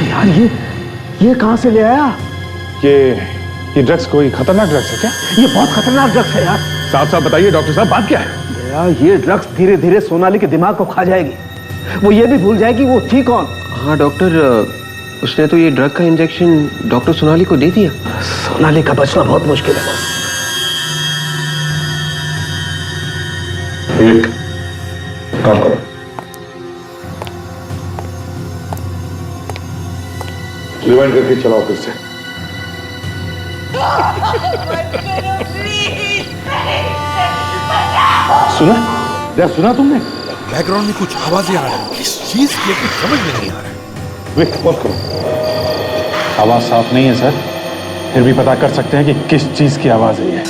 यार ये कहां से ले आया? ये ड्रग्स कोई खतरनाक ड्रग्स है क्या? ये बहुत खतरनाक ड्रग्स है यार। साफ साफ बताइए डॉक्टर साहब, बात क्या है? यार ये ड्रग्स धीरे धीरे सोनाली के दिमाग को खा जाएगी। वो ये भी भूल जाएगी वो थी कौन। हाँ डॉक्टर, उसने तो ये ड्रग का इंजेक्शन डॉक्टर सोनाली को दे दिया। सोनाली का बचना बहुत मुश्किल है बस। एक काम करो, रिवाइंड करके चलाओ फिर से। सुना? क्या सुना तुमने? बैकग्राउंड में कुछ आवाजें आ रही हैं, किस चीज की है कुछ समझ में नहीं आ रहा है। वेट, बंद करो। आवाज साफ नहीं है सर, फिर भी पता कर सकते हैं कि किस चीज की आवाज है ये।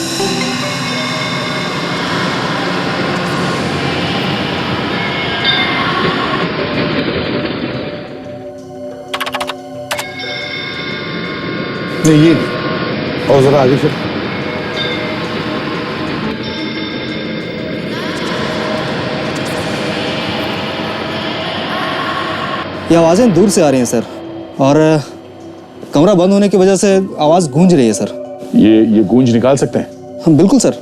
नहीं ये नहीं। और जरा आगे चल। ये आवाज़ें दूर से आ रही हैं सर, और कमरा बंद होने की वजह से आवाज़ गूंज रही है सर। ये गूंज निकाल सकते हैं? हम बिल्कुल सर।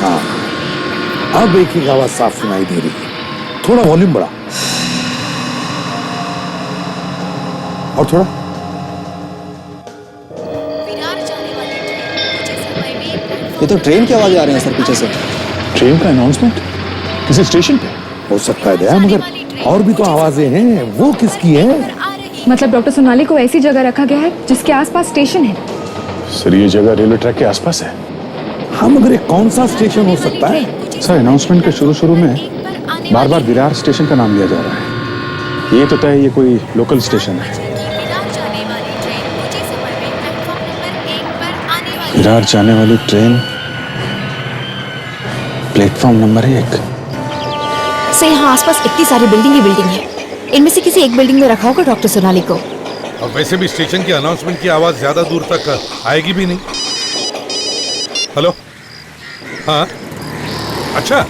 हाँ, अब एक ही आवाज साफ सुनाई दे रही है। थोड़ा वॉल्यूम बढ़ा, और थोड़ा। ये तो ट्रेन की आवाज़ें आ रही हैं सर पीछे से। ट्रेन का अनाउंसमेंट किसी स्टेशन पे? हो सकता है दया, मगर और भी तो आवाजें हैं, वो किसकी है? मतलब डॉक्टर सोनाली को ऐसी जगह रखा गया है जिसके आसपास स्टेशन है। सर ये जगह रेलवे ट्रैक के आसपास है। हाँ मगर ये कौन सा स्टेशन हो सकता है? सर अनाउंसमेंट के शुरू में बार बार विरार स्टेशन का नाम लिया जा रहा है। ये तो तय ये कोई लोकल स्टेशन है। विरार जाने वाली ट्रेन प्लेटफॉर्म नंबर 1 से यहाँ आसपास इतनी सारी बिल्डिंग ही बिल्डिंग है, इनमें से किसी एक बिल्डिंग में रखा होगा डॉक्टर सोनाली को। और वैसे भी स्टेशन की अनाउंसमेंट की आवाज ज्यादा दूर तक आएगी भी नहीं। हेलो, हाँ अच्छा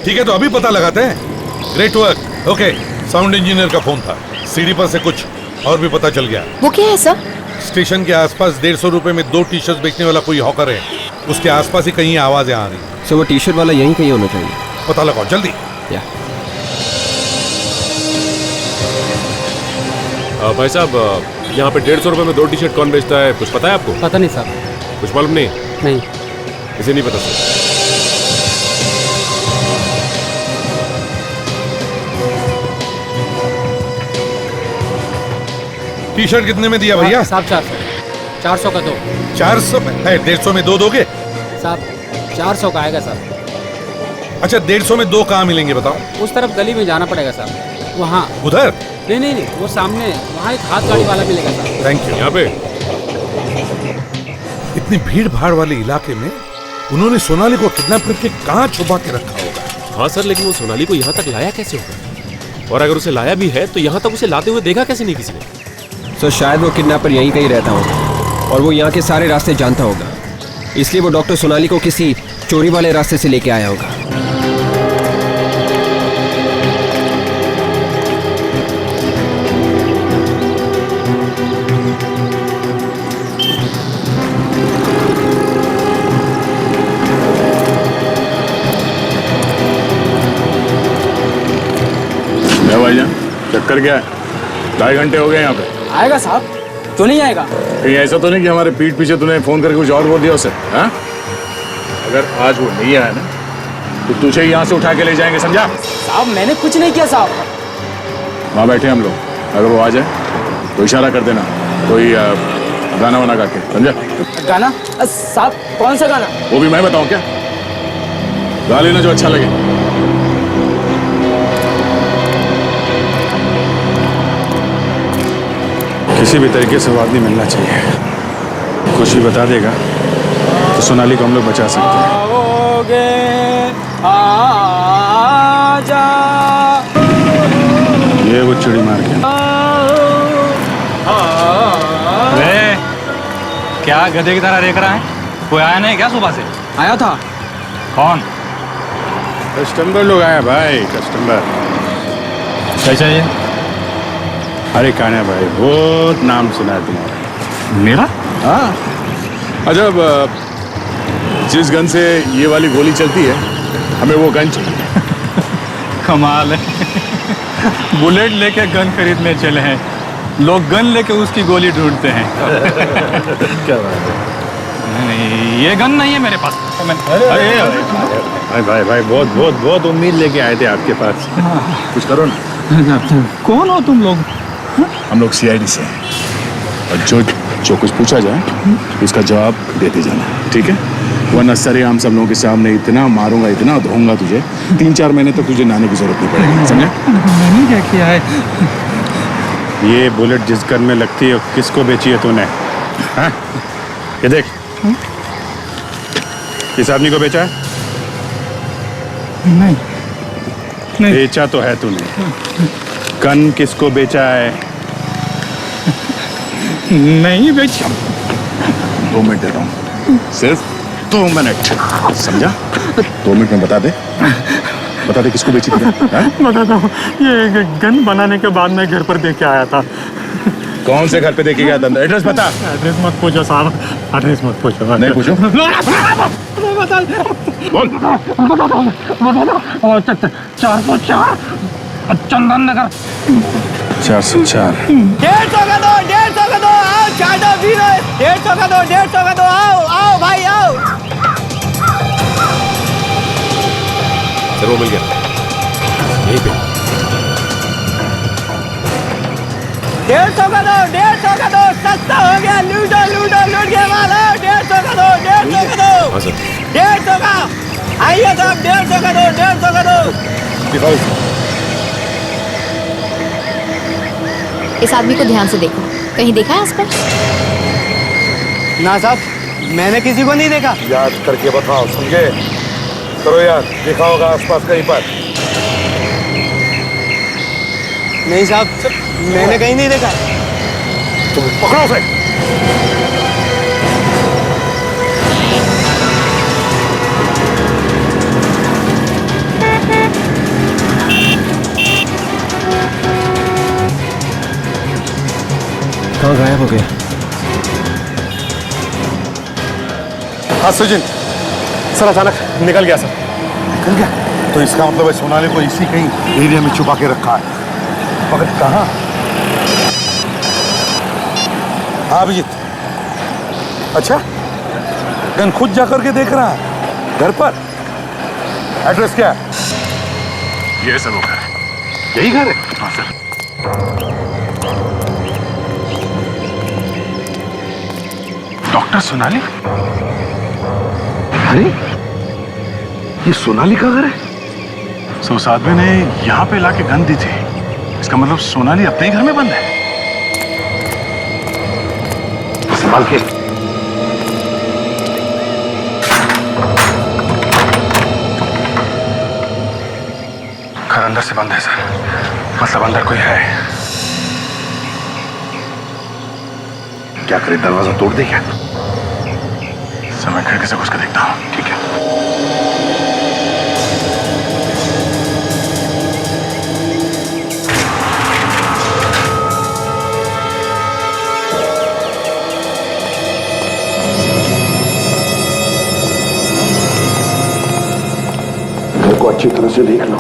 ठीक है, तो अभी पता लगाते हैं। Great work. Okay, sound engineer का फोन था, सीडी पर से कुछ और भी पता चल गया। वो क्या है सर? स्टेशन के आसपास 150 रुपए में 2 टी शर्ट बेचने वाला कोई हॉकर है, उसके आसपास ही कहीं आवाजें आ रही। सो वो टी शर्ट वाला यहीं कहीं होना चाहिए। पता लगाओ जल्दी। भाई साहब, यहाँ पे 150 रुपए में 2 टी-शर्ट कौन बेचता है, कुछ पता है आपको? पता नहीं साहब। कुछ मालूम नहीं? नहीं। इसे नहीं पता सर। टी-शर्ट कितने में दिया भैया? साहब 400 का दो। 400 में? 150 में 2 दोगे? साहब 400 का आएगा साहब। अच्छा 150 में 2 कहाँ मिलेंगे बताओ? उस तरफ गली में जाना पड़ेगा साहब, वहाँ। उधर? नहीं, वो सामने वहाँ एक हाथ गाड़ी वाला मिलेगा साहब। Thank you. यहाँ पे इतनी भीड़ भाड़ वाले इलाके में उन्होंने सोनाली को किडनैप करके कहाँ छुपा के रखा होगा? हाँ सर, लेकिन वो सोनाली को यहाँ तक लाया कैसे होगा? और अगर उसे लाया भी है तो यहाँ तक उसे लाते हुए देखा कैसे नहीं किसी ने? सर शायद वो किडनैपर यहीं कहीं रहता होगा और वो यहाँ के सारे रास्ते जानता होगा, इसलिए वो डॉक्टर सोनाली को किसी चोरी वाले रास्ते से लेके आया होगा। भाईजान, चक्कर क्या है? 2.5 घंटे हो गए यहाँ पे। आएगा साहब, क्यों नहीं आएगा? कहीं ऐसा तो नहीं कि हमारे पीठ पीछे तूने फोन करके कुछ और बोल दिया उसे? हाँ? अगर आज वो नहीं आया ना तो तुझे यहाँ से उठा के ले जाएंगे, समझा? साहब मैंने कुछ नहीं किया साहब। वहाँ बैठे हम लोग, अगर वो आ जाए तो इशारा कर देना, कोई गाना वाना गा के, समझा? गाना? साहब कौन सा गाना? वो भी मैं बताऊँ क्या? गा लेना जो अच्छा लगे। किसी भी तरीके से वो आदमी मिलना चाहिए। कुछ भी बता देगा तो सोनाली को हम लोग बचा सकते हैं। आजा। ये वो चिड़ी मार गया। क्या गधे की तरह देख रहा है? कोई आया नहीं क्या सुबह से? आया था। कौन? कस्टमर लोग आए भाई, कस्टमर। क्या चाहिए? अरे कान्हा भाई, बहुत नाम सुना है तुम्हारा। मेरा? हाँ। अच्छा, जिस गन से ये वाली गोली चलती है, हमें वो गन चाहिए। कमाल है। बुलेट लेके गन खरीदने चले हैं, लोग गन लेके उसकी गोली ढूंढते हैं। क्या बात है? नहीं, ये गन नहीं है मेरे पास। भाई भाई भाई, बहुत बहुत बहुत उम्मीद लेके आए थे आपके पास। कुछ करो ना। कौन हो तुम लोग? हम लोग CID से हैं और जो कुछ पूछा जाए उसका जवाब देते जाना, ठीक है? वरना सरेआम सब लोगों के सामने इतना मारूंगा, इतना धोऊंगा तुझे, 3-4 महीने तक तुझे नहाने की जरूरत नहीं पड़ेगी, समझा? मैंने क्या किया है? ये बुलेट जिस गन में लगती है किसको बेची है तूने? हाँ? ये देख, किस आदमी को बेचा है? नहीं। बेचा तो है तूने। गन किसको बेचा है? नहीं बेचा। 2 मिनट देता हूँ, सिर्फ 2 मिनट, समझा? 2 मिनट में बता दे किसको बेची थी? बताता हूँ, ये गन बनाने के बाद मैं घर पर देख के आया था। कौन से घर पे देखे गया था? एड्रेस बता। एड्रेस मत पूछो साहब, एड्रेस मत पूछो। नहीं पूछो? बोल। 404 चंदन नगर। 404। 150 का दो, 150 का दो, आओ चाय दो, पी लो। 150 का दो, 150 का दो, आओ भाई आओ। सर वो मिल गया, यहीं पे। 150 का दो, 150 का दो, सस्ता हो गया, लूट गया माल। 150 का दो, 150 का दो। हाँ सर। 150 का, आइए साहब, 150 का दो, 150 का दो। दिखाओ। इस आदमी को ध्यान से देखो, कहीं देखा है आसपास? ना साहब, मैंने किसी को नहीं देखा। याद करके बताओ, समझे? करो यार, देखा होगा आसपास कहीं पर? नहीं साहब, मैंने कहीं नहीं देखा। तुम पकड़ो उसे। कहाँ गायब हो गया? हाँ सुजिन, सर अचानक निकल गया सर। निकल गया? तो इसका मतलब है सोनाली को इसी कहीं एरिया में छुपा के रखा है। मगर कहाँ? हाँ अभिजीत। अच्छा, गन खुद जाकर के देख रहा है घर पर? एड्रेस क्या है? ये सब वो घर है। यही घर है? हाँ सर। डॉक्टर सोनाली? अरे ये सोनाली का घर है? सो उस आदमी ने यहाँ पे लाके गन दी थी। इसका मतलब सोनाली अपने ही घर में बंद है। संभाल के। घर अंदर से बंद है सर। मतलब अंदर कोई है। क्या करे, दरवाजा तोड़ दे क्या? सर मैं खिड़की से घुस कर देखता हूँ। ठीक है। घर को अच्छी तरह से देख लो,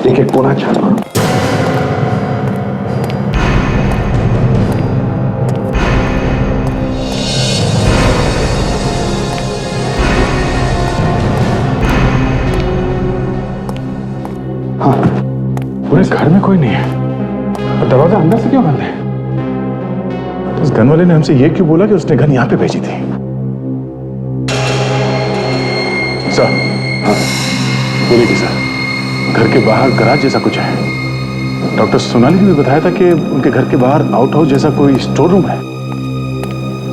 एक एक कोना छान मारो। पूरे घर में कोई नहीं है और दरवाजा अंदर से क्यों बंद है? तो उस गन वाले ने हमसे ये क्यों बोला कि उसने गन यहाँ पे भेजी थी? सर, हाँ बोलिए कि सर, घर के बाहर गराज जैसा कुछ है। डॉक्टर सोनाली ने बताया था कि उनके घर के बाहर आउट हाउस जैसा कोई स्टोर रूम है।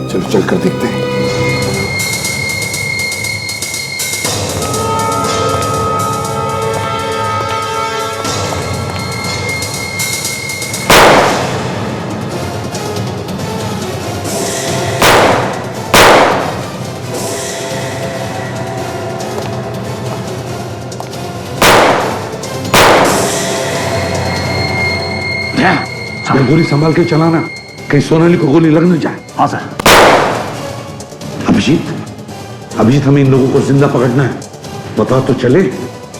चलो चल कर देखते हैं। गोली संभाल के चलाना, कहीं सोनाली को गोली लग न जाए। हाँ सर। अभिजीत, अभिजीत हमें इन लोगों को जिंदा पकड़ना है। बता तो चले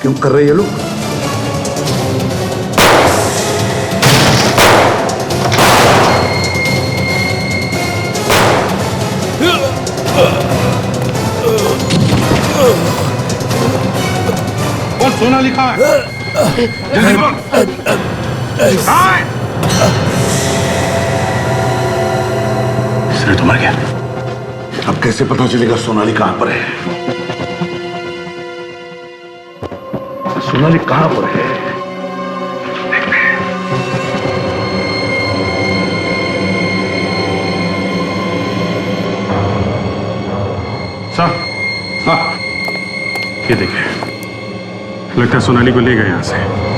क्यों कर रहे ये लोग? कौन सोनाली कहाँ है? जल्दी बोल। कहाँ है? तो मर गया। अब कैसे पता चलेगा सोनाली कहां पर है? सोनाली कहां पर है? देखते हैं। सर, हाँ ये देखिए, लगता है सोनाली को ले गए यहां से।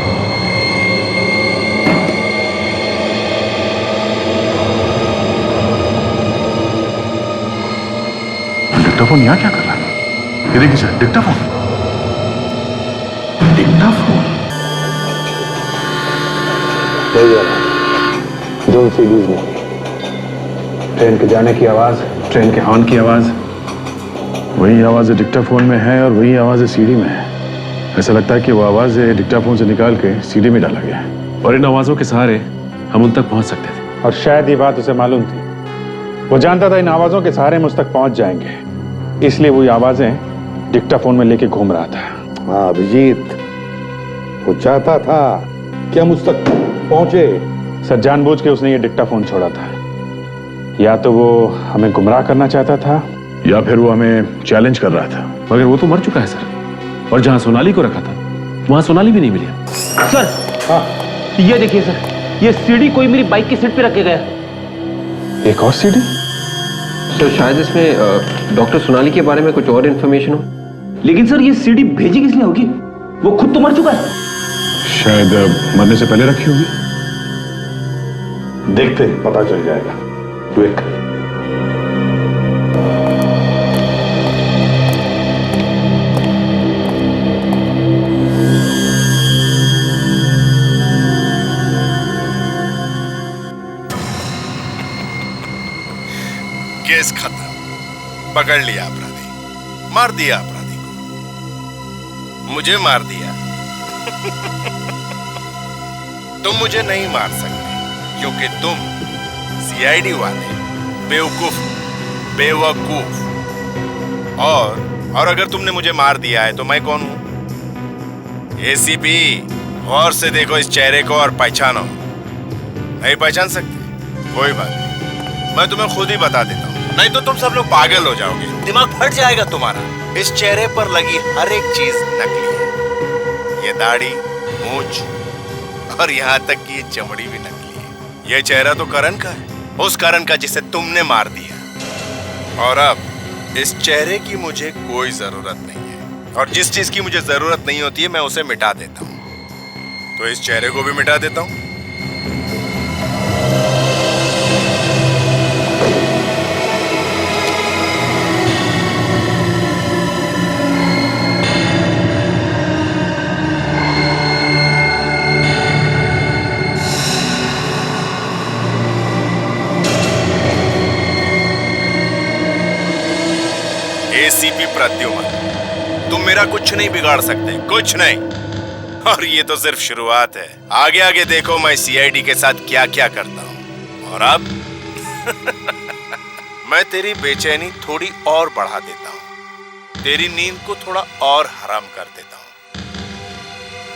डिक्टाफोन यहाँ क्या कर रहा है? ये देखिए सर, डिक्टाफोन। डिक्टाफोन? जो सीडीज में ट्रेन के जाने की आवाज, ट्रेन के हॉर्न की आवाज, वही आवाज डिक्टाफोन में है और वही आवाज सीडी में है। ऐसा लगता है कि वो आवाज डिक्टाफोन से निकाल के सीडी में डाला गया है और इन आवाजों के सहारे हम उन तक पहुंच सकते थे। और शायद ये बात उसे मालूम थी। वो जानता था इन आवाजों के सहारे मुझ तक पहुंच जाएंगे, इसलिए वो आवाजें डिक्टाफोन में लेके घूम रहा था। हाँ अभिजीत, वो चाहता था कि हम उस तक पहुंचे। सर, जानबूझ के उसने ये डिक्टाफोन छोड़ा था। या तो वो हमें गुमराह करना चाहता था या फिर वो हमें चैलेंज कर रहा था। मगर वो तो मर चुका है सर, और जहां सोनाली को रखा था वहां सोनाली भी नहीं मिली। सर, हाँ ये देखिए सर, ये सीडी कोई मेरी बाइक की सीट पे रखे गया। एक और सीडी? तो शायद इसमें डॉक्टर सोनाली के बारे में कुछ और इन्फॉर्मेशन हो। लेकिन सर ये सीडी भेजी किसने होगी? वो खुद तो मर चुका है। शायद मरने से पहले रखी होगी। देखते हैं, पता चल जाएगा। वेट। केस खत्म, पकड़ लिया अपराधी, मार दिया अपराधी को, मुझे मार दिया। तुम मुझे नहीं मार सकते क्योंकि तुम सीआईडी वाले बेवकूफ, बेवकूफ। और अगर तुमने मुझे मार दिया है तो मैं कौन हूं? एसीपी, गौर से देखो इस चेहरे को और पहचानो। नहीं पहचान सकते? कोई बात नहीं, मैं तुम्हें खुद ही बता देता हूँ, नहीं तो तुम सब लोग पागल हो जाओगे, दिमाग फट जाएगा तुम्हारा। इस चेहरे पर लगी हर एक चीज नकली है। ये दाढ़ी, मूंछ और यहाँ तक कि ये चमड़ी भी नकली है। ये चेहरा तो करण का है, उस करण का जिसे तुमने मार दिया। और अब इस चेहरे की मुझे कोई जरूरत नहीं है, और जिस चीज की मुझे जरूरत नहीं होती है मैं उसे मिटा देता हूँ। तो इस चेहरे को भी मिटा देता हूँ। एसीपी प्रद्युमन, तुम मेरा कुछ नहीं बिगाड़ सकते, कुछ नहीं। और ये तो सिर्फ शुरुआत है, आगे आगे देखो मैं सीआईडी के साथ क्या क्या करता हूँ। और अब मैं तेरी बेचैनी थोड़ी और बढ़ा देता हूँ, तेरी नींद को थोड़ा और हराम कर देता हूँ।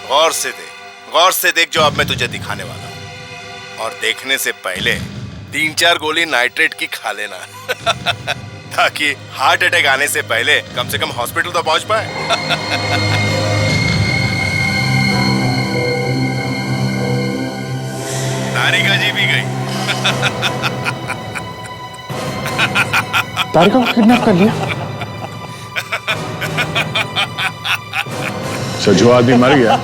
गौर से देख, गौर से देख जो अब मैं तुझे दिखाने वाला हूँ। और देखने से पहले 3-4 गोली नाइट्रेट की खा लेना ताकि हार्ट अटैक आने से पहले कम से कम हॉस्पिटल तो पहुंच पाए। तारिका जी भी गई। तारिका को किडनैप कर लिया? सर, जो आदमी मर गया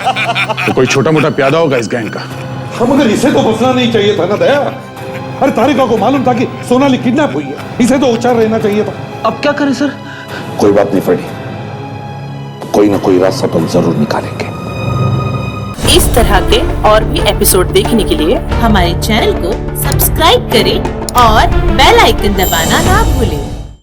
तो कोई छोटा मोटा प्यादा होगा इस गैंग का। हम मगर इसे तो बचना नहीं चाहिए था ना दया। अरे तारिका को मालूम था कि सोनाली किडनैप हुई है, इसे तो होशियार रहना चाहिए था। अब क्या करें सर? कोई बात नहीं फ्रेडी, कोई ना कोई रास्ता तो हम जरूर निकालेंगे। इस तरह के और भी एपिसोड देखने के लिए हमारे चैनल को सब्सक्राइब करें और बेल आइकन दबाना ना भूलें।